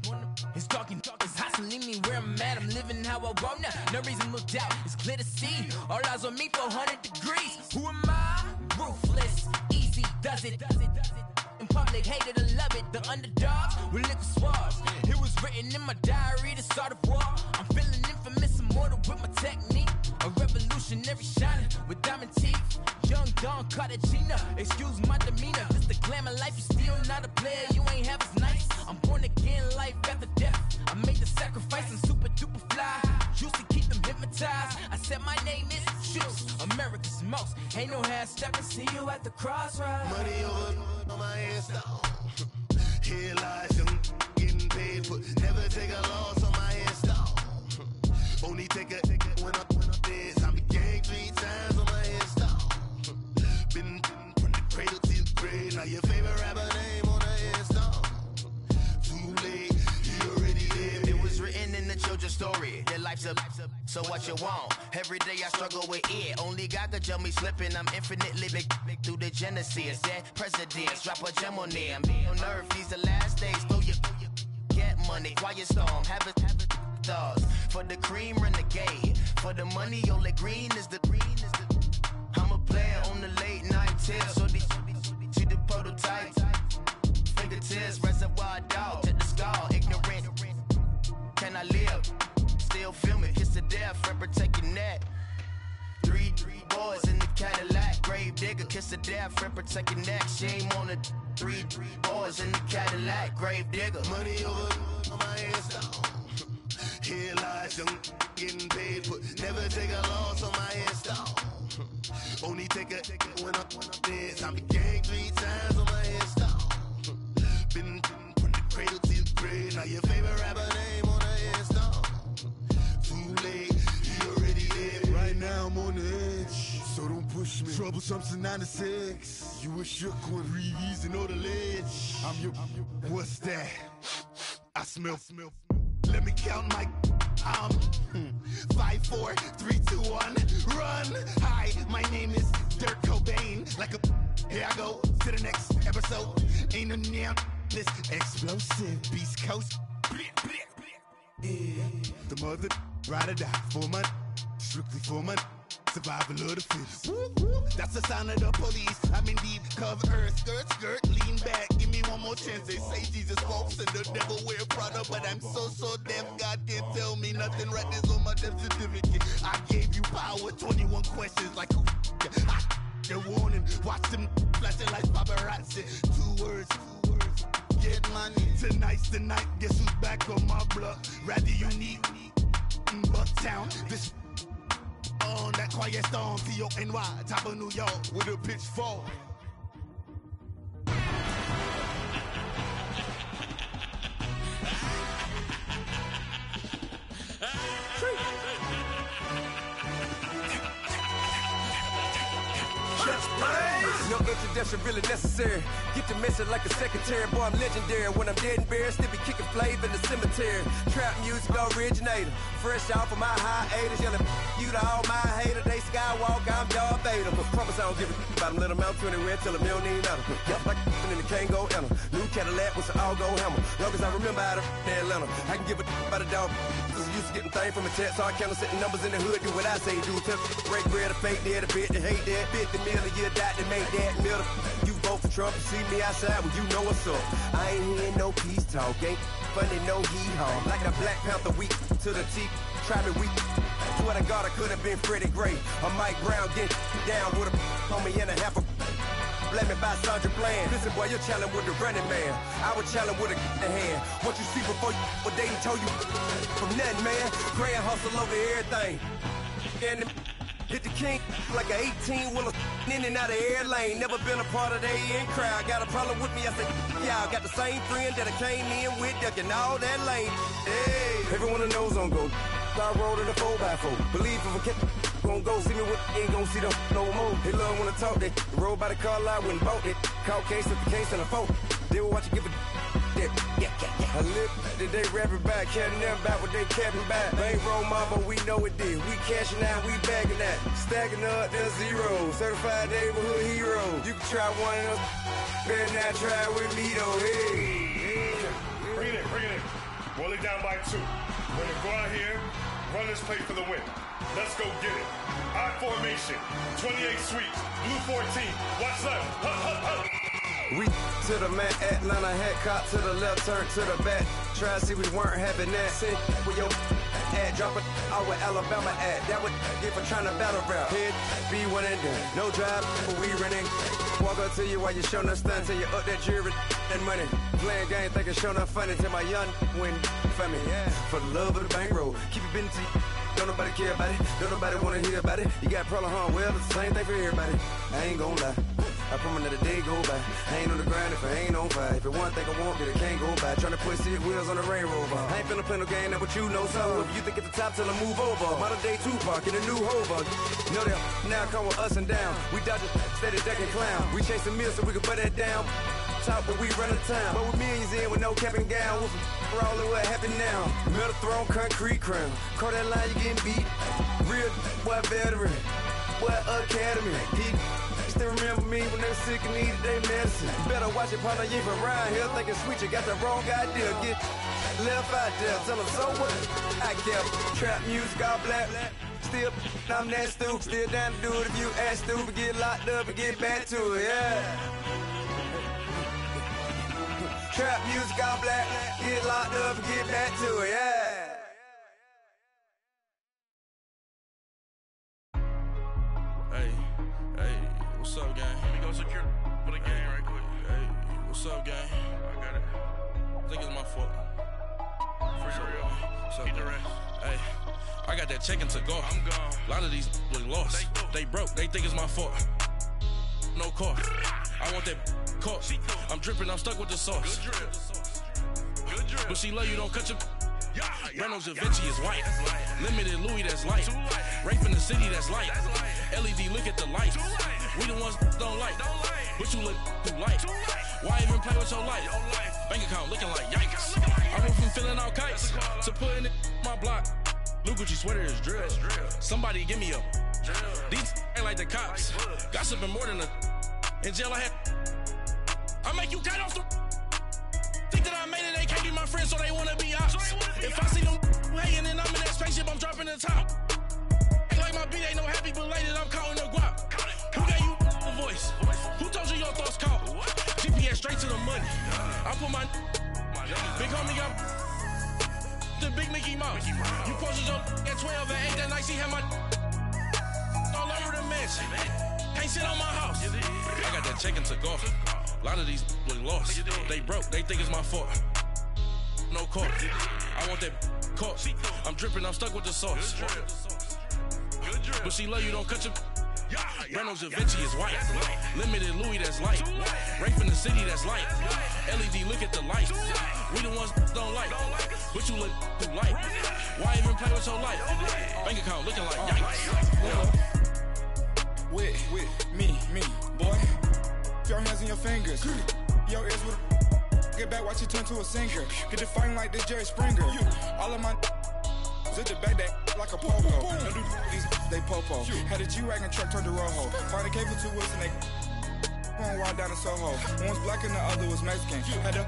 It's dark, it's hot, so leave me where I'm at. I'm living how I want now. No reason to look out, it's clear to see. All eyes on me, 400 degrees. Who am I? Ruthless, easy, does it. In public, hated or love it. The underdogs with liquor swabs. It was written in my diary to start a war. I'm feeling infamous, immortal with my technique. A revolutionary shining with diamond teeth. Young Don Cartagena, excuse my demeanor. This the glamour life, you still not a player, you ain't half as nice. I'm born again, life after death. I made the sacrifice and super duper fly. Juice to keep them hypnotized. I said my name is Juice, America's most. Ain't no half stepping, see you at the crossroads. Money over on my headstone. Here lies them getting paid, but never take a loss on my headstone. Only take a when I'm dead. Zombie gang 3 times on my headstone. Been from the cradle to the grave. Now your favorite rapper name on a headstone. Too late, he already dead. It was written in the children's story. Their life's up, so what you want? Every day I struggle with it. Only God could jump me slipping. I'm infinitely big through the genesis. Dead presidents, drop a gem on them. On earth, these the last days. Throw your get money, quiet storm, have it stars. For the cream, renegade. For the money, only green is the I'm a player on the late night tips. So these see the prototype. Fingertips, reservoir dog, to the skull, ignorant. Can I live? Still feel me, kiss to death, forever take your neck. 3 boys in the kiss of death and protect your neck. Shame on the 3 boys in the Cadillac. Grave digger. Money over on my headstone. Here lies young getting paid, but never take a loss on my headstone. Only take a when I'm dead. I'm gang 3 times on my headstone. Been from the cradle to the grave. Now your favorite rapper name on the headstone. Too late, he already dead. Right now I'm on the edge, so don't push me. Troublesome since 96. You a shook one, breeze and all the ledge. I'm your, what's that? I smell. Let me count my. 5, 4, 3, 2, 1, run. Hi, my name is Dirk Cobain. Like a, here I go to the next episode. Ain't no damn this explosive Beast Coast. Yeah. The mother ride or die for money, strictly for money. Survival of the fittest. That's the sign of the police. I'm in deep cover earth. Skirt, lean back. Give me one more chance. They say Jesus walks and the devil wear Prada, but I'm so deaf. God can't tell me nothing. Right this on my death certificate. I gave you power. 21 questions like who? The warning. Watch them flashing like paparazzi. 2 words. Get money. Tonight's the night. Guess who's back on my block? Rather unique. Bucktown. This. On that quiet storm, T-O-N-Y, top of New York, with a pitchfork. No introduction really necessary. Get the message like a secretary. Boy, I'm legendary. When I'm dead and buried, still be kicking flavor in the cemetery. Trap music originator. Fresh off of my hiatus. Yelling you to all my haters. They skywalk, I'm Darth Vader. Promise I don't give a about them. Let them out 20 red till them don't need nothing. Yep, like in the Kango enter. New Cadillac with an all-go hammer. Long as I remember out of Atlanta, I can give a about a dog. Cause I used to getting things from a text. So I count setting numbers in the hood. Do what I say do. Break bread, a fake dead, a bit, they hate that. 50 million a year, that they make that middle. You vote for Trump, you see me outside, well, you know what's up. I ain't hearing no peace talk, ain't funny, no hee-haw. Like the Black Panther weak to the teeth, try me weak. Swear to God, I could have been Freddie Gray. Or Mike Brown, get down with a homie and a half a. Let me buy Sandra Bland. Listen, boy, you're challenging with the running man. I was challenging with a hand. What you see before you, what they told you from nothing, man. Grand hustle over everything. And hit the king like an 18-wheeler in and out of air lane. Never been a part of the in crowd. Got a problem with me, I said, y'all got the same friend that I came in with, ducking all that lane. Hey, everyone knows on go. I rolled in a 4x4. Believe if a kid gon' go see me with, ain't gon' see them no more. They love when I talk, they roll by the car lot, when bought it. Caught case at the case and a phone. They will watch you give a that. I live that they rapping back, carrying them back what they capping back. Bankroll mama, we know it did. We cashing out, we bagging that. Stacking up, there's zero. Certified neighborhood hero. You can try one of them, better not try with me though. Hey. Bring it in. Roll it down by 2. We're gonna go out here, run this play for the win. Let's go get it. I formation, 28 sweeps, blue 14. Watch left. Hup. We to the man, Atlanta head caught to the left, turn to the back. Try to see we weren't having that. Sit with your ad, drop it out with Alabama ad. That would get for trying to battle rap. Head, be one and done. No drive, but we running. Walk up to you while you showing us stunts. Till you up that jewelry and money. Playing game, thinking showing up funny. Till my young win for me. Yeah. For the love of the bankroll. Keep it busy. Don't nobody care about it. Don't nobody wanna hear about it. You got problem, huh? Well, it's the same thing for everybody. I ain't gon' lie. I promise that a day go by. I ain't on the grind if I ain't on fire. If it one thing I want, then it can't go by. Tryna put 6 wheels on the Range Rover. I ain't finna play no game, that what you know. So if you think it's the top, tell them move over. Modern day Tupac in a new Hover. Know that now come with us and down. We dodge a steady deck and clown. We chase a meal so we can put that down. Top, but we run the town. But with millions in with no cap and gown. Rolling what happened now. Metal throne, concrete crown. Call that line, you getting beat. Real what veteran. What academy. He still remember me when they were sick and needed their medicine. Better watch it, partner, you from around here thinking sweet, you got the wrong idea. Get left out there, tell them so what? I kept trap music all black. Still, I'm that stupid. Still down to do it if you act stupid. Get locked up and get back to it, yeah. Trap music all black. Get locked up and get back to it, yeah. Hey, what's up, gang? got that check and took off. I'm gone. A lot of these look lost. They broke, they think it's my fault. No car. I want that caught. I'm dripping, I'm stuck with the sauce. Good drip. But she love you, don't cut your. Reynolds Da Vinci is white. Limited Louis, that's light. Rape in the city, that's light. LED, look at the lights. We the ones don't like. But you look too light. Why even play with your life? Bank account looking like yikes. I went from filling out kites to putting it in my block. Blue Gucci sweater is drill. Somebody give me a. These ain't like the cops. Gossiping more than a. In jail I had. I make you cut off the. Think that I made it, they can't be my friends, so they wanna be ops. If I see them hating and I'm in that spaceship, I'm dropping the top. Ain't like my beat ain't no happy belated, I'm counting the guap. Who gave you the voice? Who told you your thoughts count? GPS straight to the money. I put my big homie up the big Mickey Mouse. You posted your at 12 and 8 that night, she had my all over the mansion. Can't sit on my house. I got that check and took off. A lot of these look lost. They broke, they think it's my fault. No car. I want that caught. I'm dripping, I'm stuck with the sauce. But she love you, don't cut your. Reynolds Da Vinci is white. Limited Louis, that's light. Rape in the city, that's light. LED, look at the lights. We the ones don't like. But you look too light. Why even play with your life? Bank account looking like yikes. With me, boy. Your hands and your fingers. Your ears with a. Get back, watch you turn to a singer. Get the fighting like this Jerry Springer. All of my. Zip the back that like a popo. No do these they popo. Had a G-Wagon truck turned to Rojo. Find a cable 2 wheels and they. Going wild down in Soho. One was black and the other was Mexican. Had a.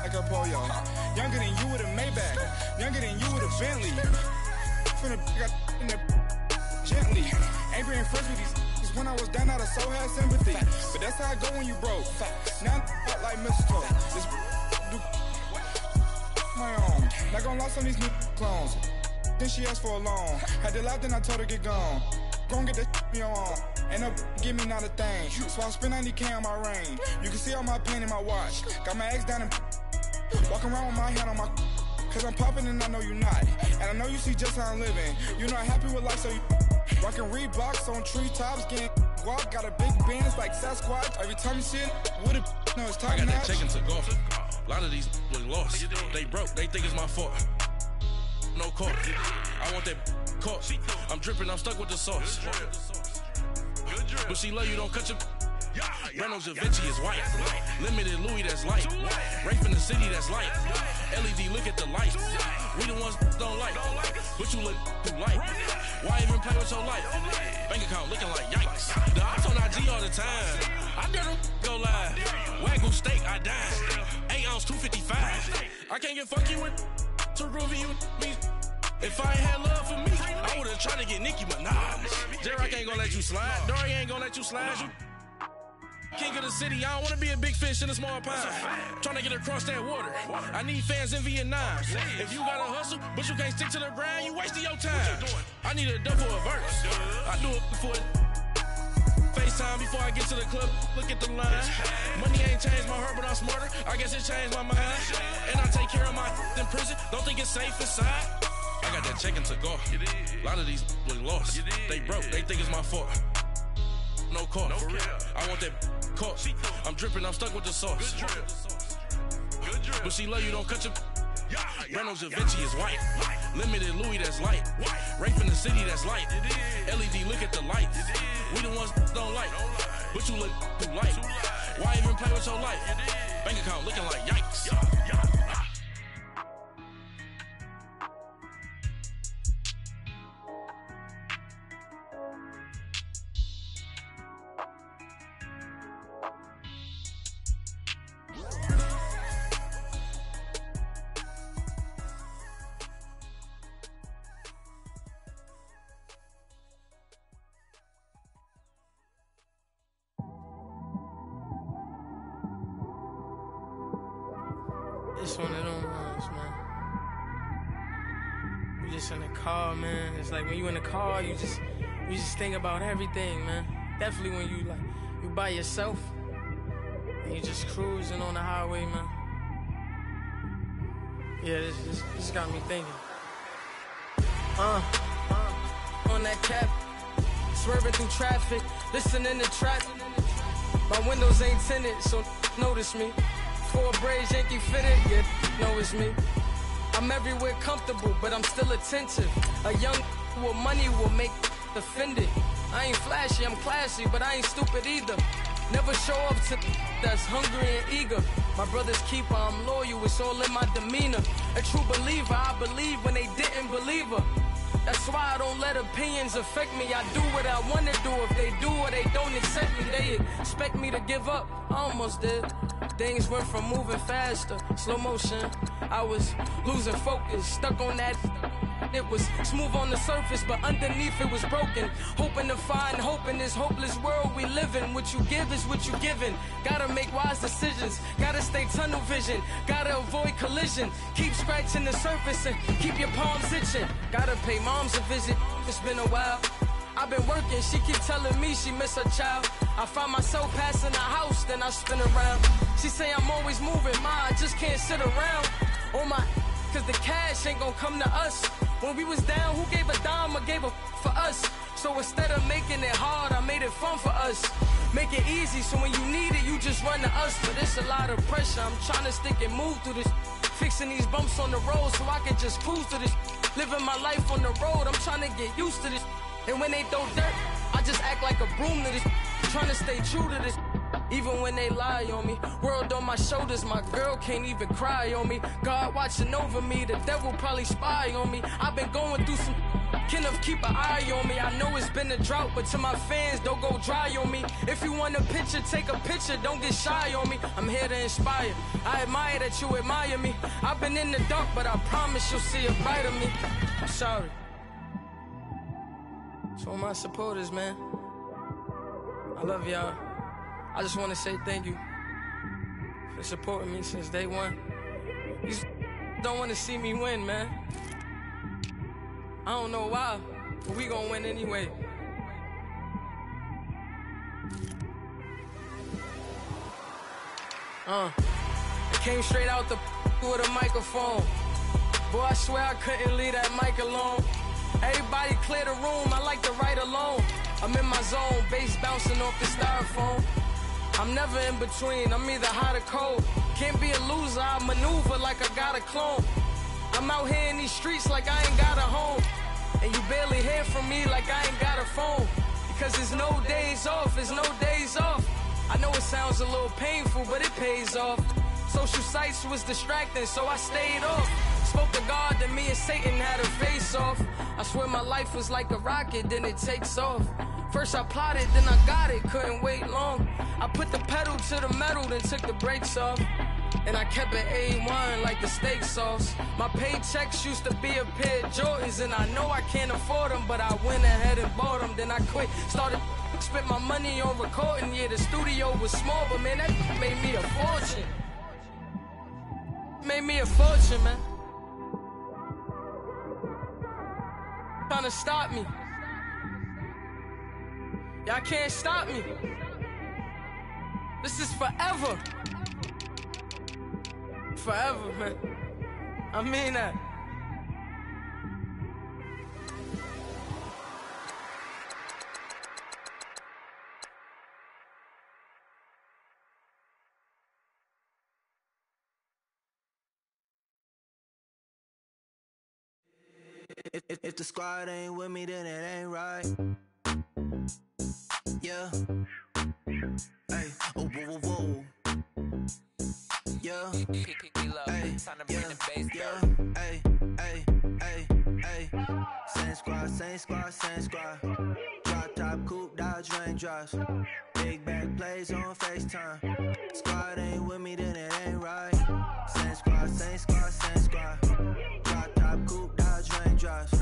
Like a pollo. Younger than you with a Maybach. Younger than you with a Bentley. From the. Got in the. Gently. Ain't being friends with these. When I was down out of so had sympathy. But that's how I go when you broke. Now I'm like mistletoe. This do my own. Not gonna lie on these new clones. Then she asked for a loan. Had to laugh, then I told her get gone. Gon' get that me on. Ain't no give me not a thing. So I spend 90K on my ring. You can see all my pain in my watch. Got my ex down and walking around with my hand on my. Cause I'm popping and I know you not. And I know you see just how I'm living. You're not happy with life, so you. Rockin' Reeboks on treetops, getting guap, got a big Benz like Sasquatch. Every time you see it, with it, no, it's top notch. I got that check and took off. A lot of these look lost. They broke, they think it's my fault. No car. I want that caught. I'm dripping, I'm stuck with the sauce. But she love you, don't cut your. Reynolds Da Vinci is white. Limited Louis, that's light. Rape in the city, that's light. LED, look at the lights. We the ones don't like. But you look too light. Why even play with your life? Bank account looking like yikes. The ops on IG all the time. I dare them go live. Wagyu steak, I dine. 8 ounce, 255. I can't get fuck you with too groovy you me. If I ain't had love for me, I would've tried to get Nicki Minaj. J-Rock ain't gonna let you slide. Dory ain't gonna let you slide. You king of the city, I don't wanna be a big fish in a small pond. Trying to get across that water. I need fans in Vietnam. If you gotta hustle, but you can't stick to the grind, you wasting your time. I need a double a verse. I do it before FaceTime before I get to the club. Look at the line. Money ain't changed my heart, but I'm smarter. I guess it changed my mind. And I take care of my in prison. Don't think it's safe inside. I got that check and took off. A lot of these look lost. They broke, they think it's my fault. No car. I want that caught. I'm dripping, I'm stuck with the sauce. But she love you, don't cut your. Reynolds Da Vinci is white. Limited Louis, that's light. Rape in the city, that's light. LED, look at the lights. We the ones don't like. But you look too light. Why even play with your life? Bank account looking like yikes. It's one of them ones, man. You just in the car, man. It's like when you in the car, you just think about everything, man. Definitely when you you by yourself and you just cruising on the highway, man. Yeah, this got me thinking. on that cap. Swerving through traffic, listening to trap. My windows ain't tinted, so notice me. 4 braids, Yankee fitted, yeah, know it's me. I'm everywhere comfortable, but I'm still attentive. A young with money will make offended. I ain't flashy, I'm classy, but I ain't stupid either. Never show up to that's hungry and eager. My brother's keeper, I'm loyal, it's all in my demeanor. A true believer, I believe when they didn't believe her. That's why I don't let opinions affect me. I do what I want to do. If they do or they don't accept me, they expect me to give up. I almost did. Things went from moving faster, slow motion. I was losing focus, stuck on that. It was smooth on the surface, but underneath it was broken. Hoping to find hope in this hopeless world we live in. What you give is what you given. Gotta make wise decisions. Gotta stay tunnel vision. Gotta avoid collision. Keep scratching the surface and keep your palms itching. Gotta pay moms a visit. It's been a while. I've been working, she keep telling me she miss her child. I find myself passing the house, then I spin around. She say I'm always moving, ma, I just can't sit around. Oh my, cause the cash ain't gonna come to us. When we was down, who gave a dime or gave a for us? So instead of making it hard, I made it fun for us. Make it easy, so when you need it, you just run to us. But it's a lot of pressure, I'm trying to stick and move through this. Fixing these bumps on the road so I can just cruise to this. Living my life on the road, I'm trying to get used to this. And when they throw dirt, I just act like a broom to this. Trying to stay true to this. Even when they lie on me. World on my shoulders, my girl can't even cry on me. God watching over me, the devil probably spy on me. I've been going through some. Kenneth, keep an eye on me. I know it's been a drought, but to my fans, don't go dry on me. If you want a picture, take a picture, don't get shy on me. I'm here to inspire. I admire that you admire me. I've been in the dark, but I promise you'll see a brighter me. I'm sorry. To all my supporters, man. I love y'all. I just want to say thank you for supporting me since day one. You just don't want to see me win, man. I don't know why, but we gonna win anyway. I came straight out the with a microphone. Boy, I swear I couldn't leave that mic alone. Everybody clear the room, I like to write alone. I'm in my zone, bass bouncing off the styrofoam. I'm never in between, I'm either hot or cold. Can't be a loser, I maneuver like I got a clone. I'm out here in these streets like I ain't got a home. And you barely hear from me like I ain't got a phone. Because there's no days off, there's no days off. I know it sounds a little painful, but it pays off. Social sites was distracting, so I stayed off. Spoke to God, then me and Satan had a face off. I swear my life was like a rocket, then it takes off. First I plotted, then I got it, couldn't wait long. I put the pedal to the metal, then took the brakes off. And I kept it A1 like the steak sauce. My paychecks used to be a pair of Jordans, and I know I can't afford them, but I went ahead and bought them. Then I quit, started spent my money on recording. Yeah, the studio was small, but man, that made me a fortune. Made me a fortune, man. Trying to stop me. Y'all can't stop me. This is forever. Forever, man. I mean that. If the squad ain't with me, then it ain't right. Yeah. Hey, oh, whoa, whoa, whoa. Yeah. Hey, yeah. Hey, hey, hey, hey. Same squad, same squad, same squad. Drop top, coupe, Dodge raindrops. Big back plays on FaceTime. Squad ain't with me, then it ain't right. Same squad, same squad, same squad. Drop top, coupe, Dodge raindrops.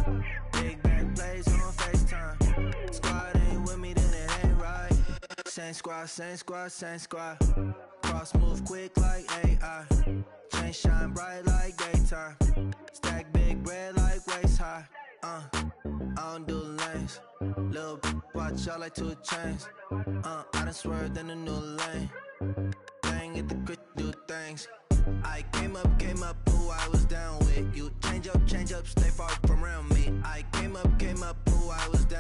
Big back plays on FaceTime. Squad ain't with me, then it ain't right. Same squad, same squad, same squad. Cross move quick like AI. Chain shine bright like daytime. Stack big bread like waist high. I don't do lanes. Lil' watch out like 2 chains. I done swerved in a new lane. Bang at the crit, do things. I came up, who I was down with. You change up, stay far from around me. I came up, who I was down with.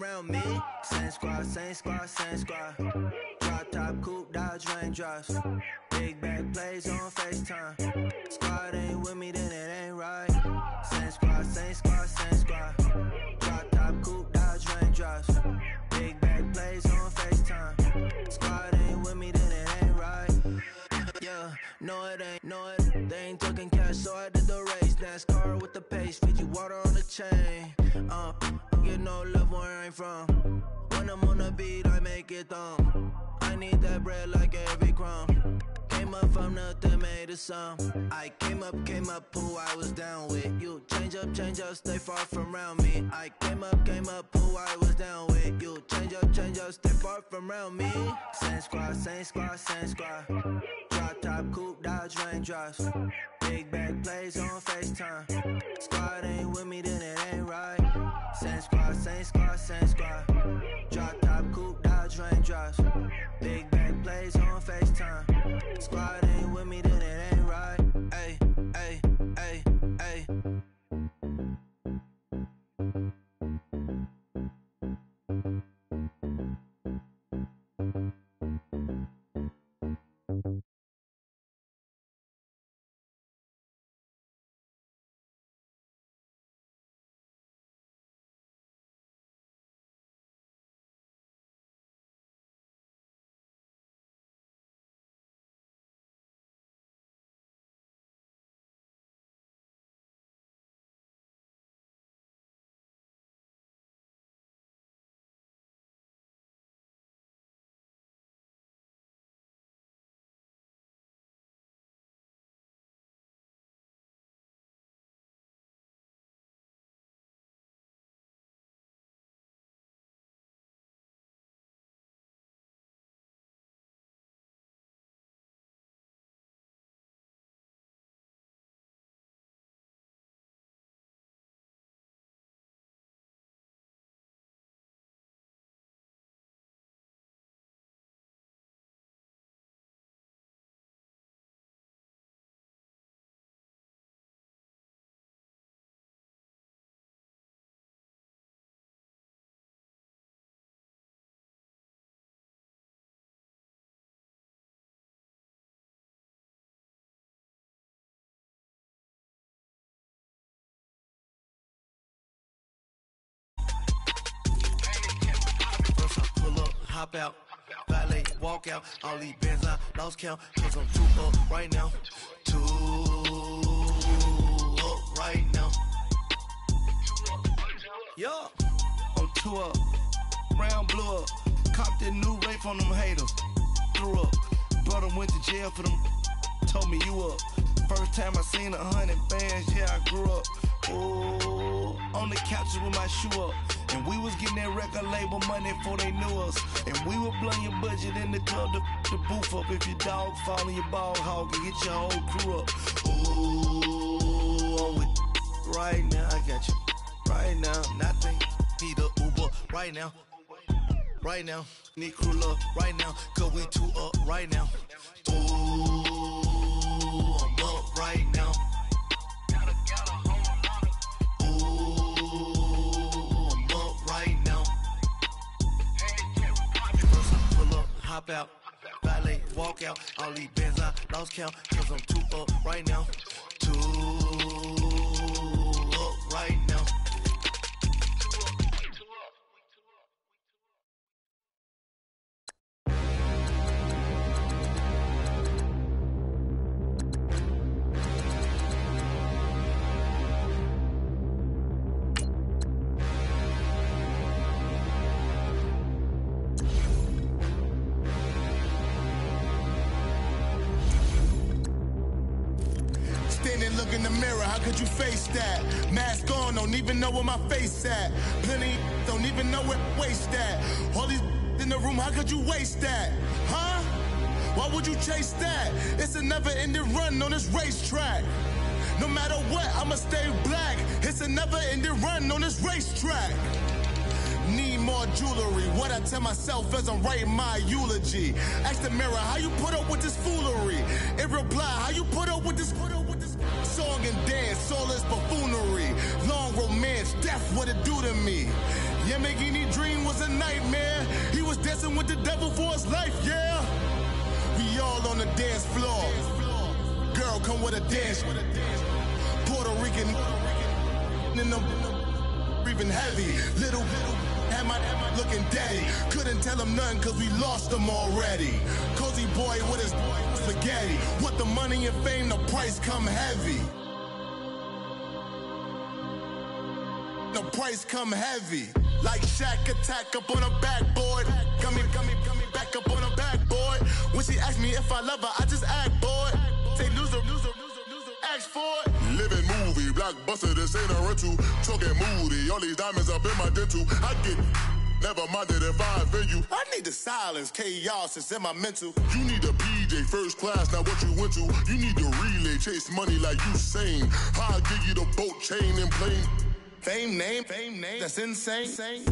from around me. Same squad, same squad, same squad. Drop top, coupe, Dodge raindrops. Big back plays on FaceTime. Squad ain't with me, then it ain't right. Same squad, same squad, same squad. Drop top, coupe, Dodge raindrops. Big back plays on FaceTime. Squad ain't with me, then it ain't right. Yeah, no it ain't, no it. They ain't talking cash, so I did the race. NASCAR with the pace, feed you water on the chain. Get no love where I ain't from. When I'm on the beat, I make it thumb. I need that bread like every crumb. Came up from nothing, made a sum. I came up, who I was down with. You change up, stay far from around me. I came up, who I was down with. You change up, stay far from around me. Same squad, same squad, same squad. Drop top, coupe, Dodge raindrops. Big back plays on FaceTime. Squad ain't with me, then it ain't right. Same squad, same squad, same squad. Drop top, coupe, Dodge raindrops. Big back plays on FaceTime. Squad ain't with me, then it ain't right. Ay, ay, ay, ay. Hop out, valet, walk out. All these bands I lost count, cause I'm too up right now. Too up right now. Yeah, I'm too up. Brown blew up. Copped that new rape on them haters. Threw up. Brother went to jail for them. Told me you up. First time I seen 100 bands, yeah, I grew up. Ooh, on the couches with my shoe up. And we was getting that record label money before they knew us. And we were blowing your budget in the club to boof up. If your dog fall in your ball hog and get your whole crew up. Ooh, I'm with right now. I got you right now. Nothing. Need a Uber right now. Right now. Need crew love right now. Cause we too up right now. Ooh, I'm up right now. Hop out, valet, walk out. All these bands I lost count, cause I'm too up right now. Too up right now. Look in the mirror, how could you face that? Mask on, don't even know where my face at. Plenty don't even know where waste at. All these in the room, how could you waste that? Huh? Why would you chase that? It's a never-ending run on this racetrack. No matter what, I'ma stay black. It's a never-ending run on this racetrack. Need more jewelry. What I tell myself as I'm writing my eulogy. Ask the mirror, how you put up with this foolery? It reply, how you put up with this song and dance, soulless buffoonery. Long no romance, death what it do to me. Yamagini dream was a nightmare. He was dancing with the devil for his life, yeah. We all on the dance floor. Girl, come with a dance. Puerto Rican in the breathing heavy. Little had my looking daddy. Couldn't tell him nothing cause we lost him already. Cozy boy with his spaghetti. With the money and fame, the price come heavy. The price come heavy. Like Shaq attack up on a backboard. Gummy, back up on a backboard. When she asked me if I love her, I just act bored. Say loser, ask for it. Living movie, blockbuster, this ain't a rental. Talking moody, all these diamonds up in my dental. I get never minded if I offend you. I need the silence, chaos is in my mental. You need a PJ, first class, not what you went to. You need the relay, chase money like you sane. I'll give you the boat, chain, and plane. Fame name, that's insane.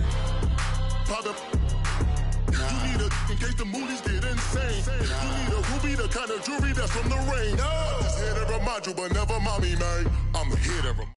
Pop you need a in case the movies get insane. You need a ruby, the kind of jewelry that's from the rain. I'm just here to remind you, but never mommy, man. I'm here to remind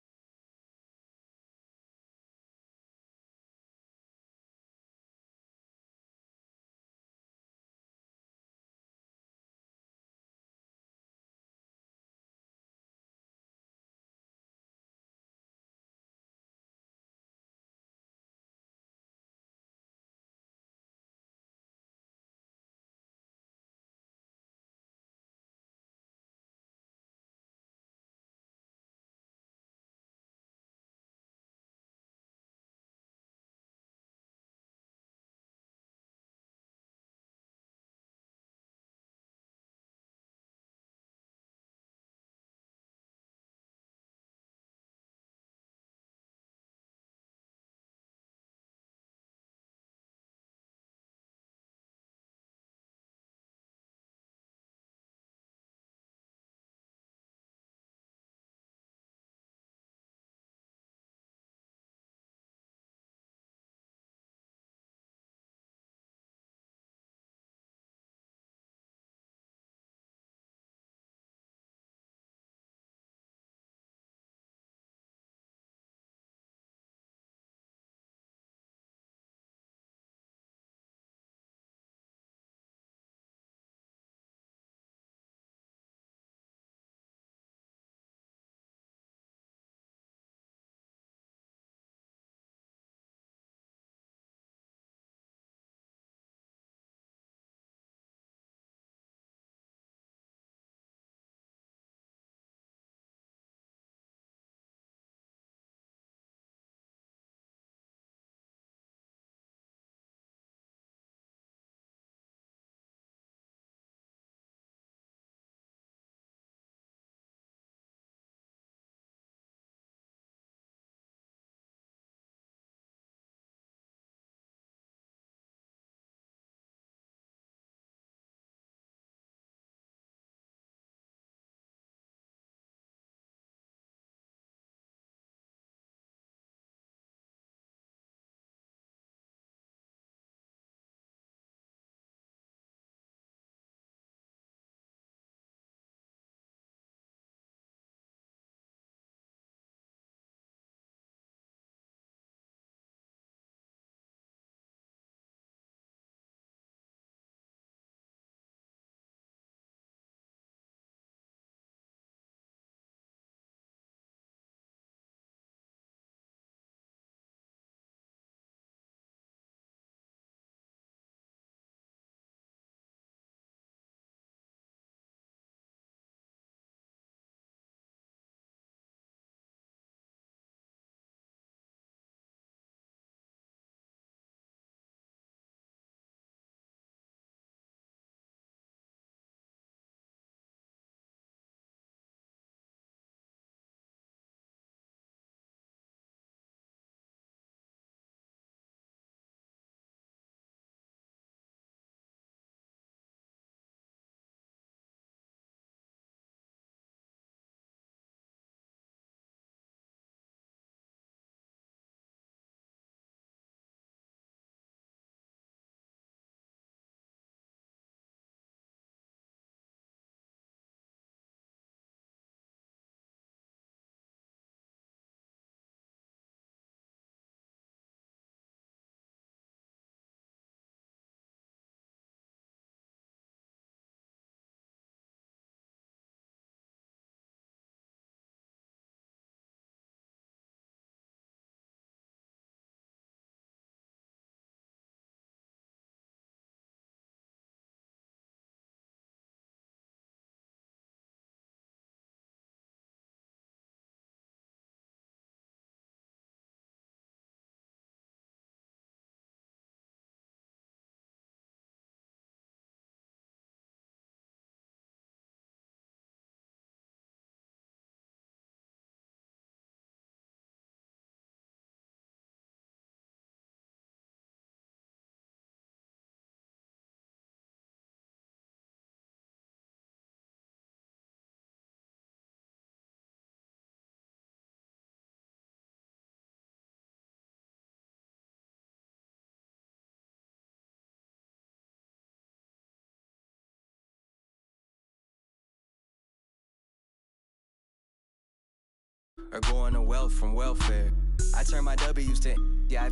or going to wealth from welfare. I turn my W's to yeah.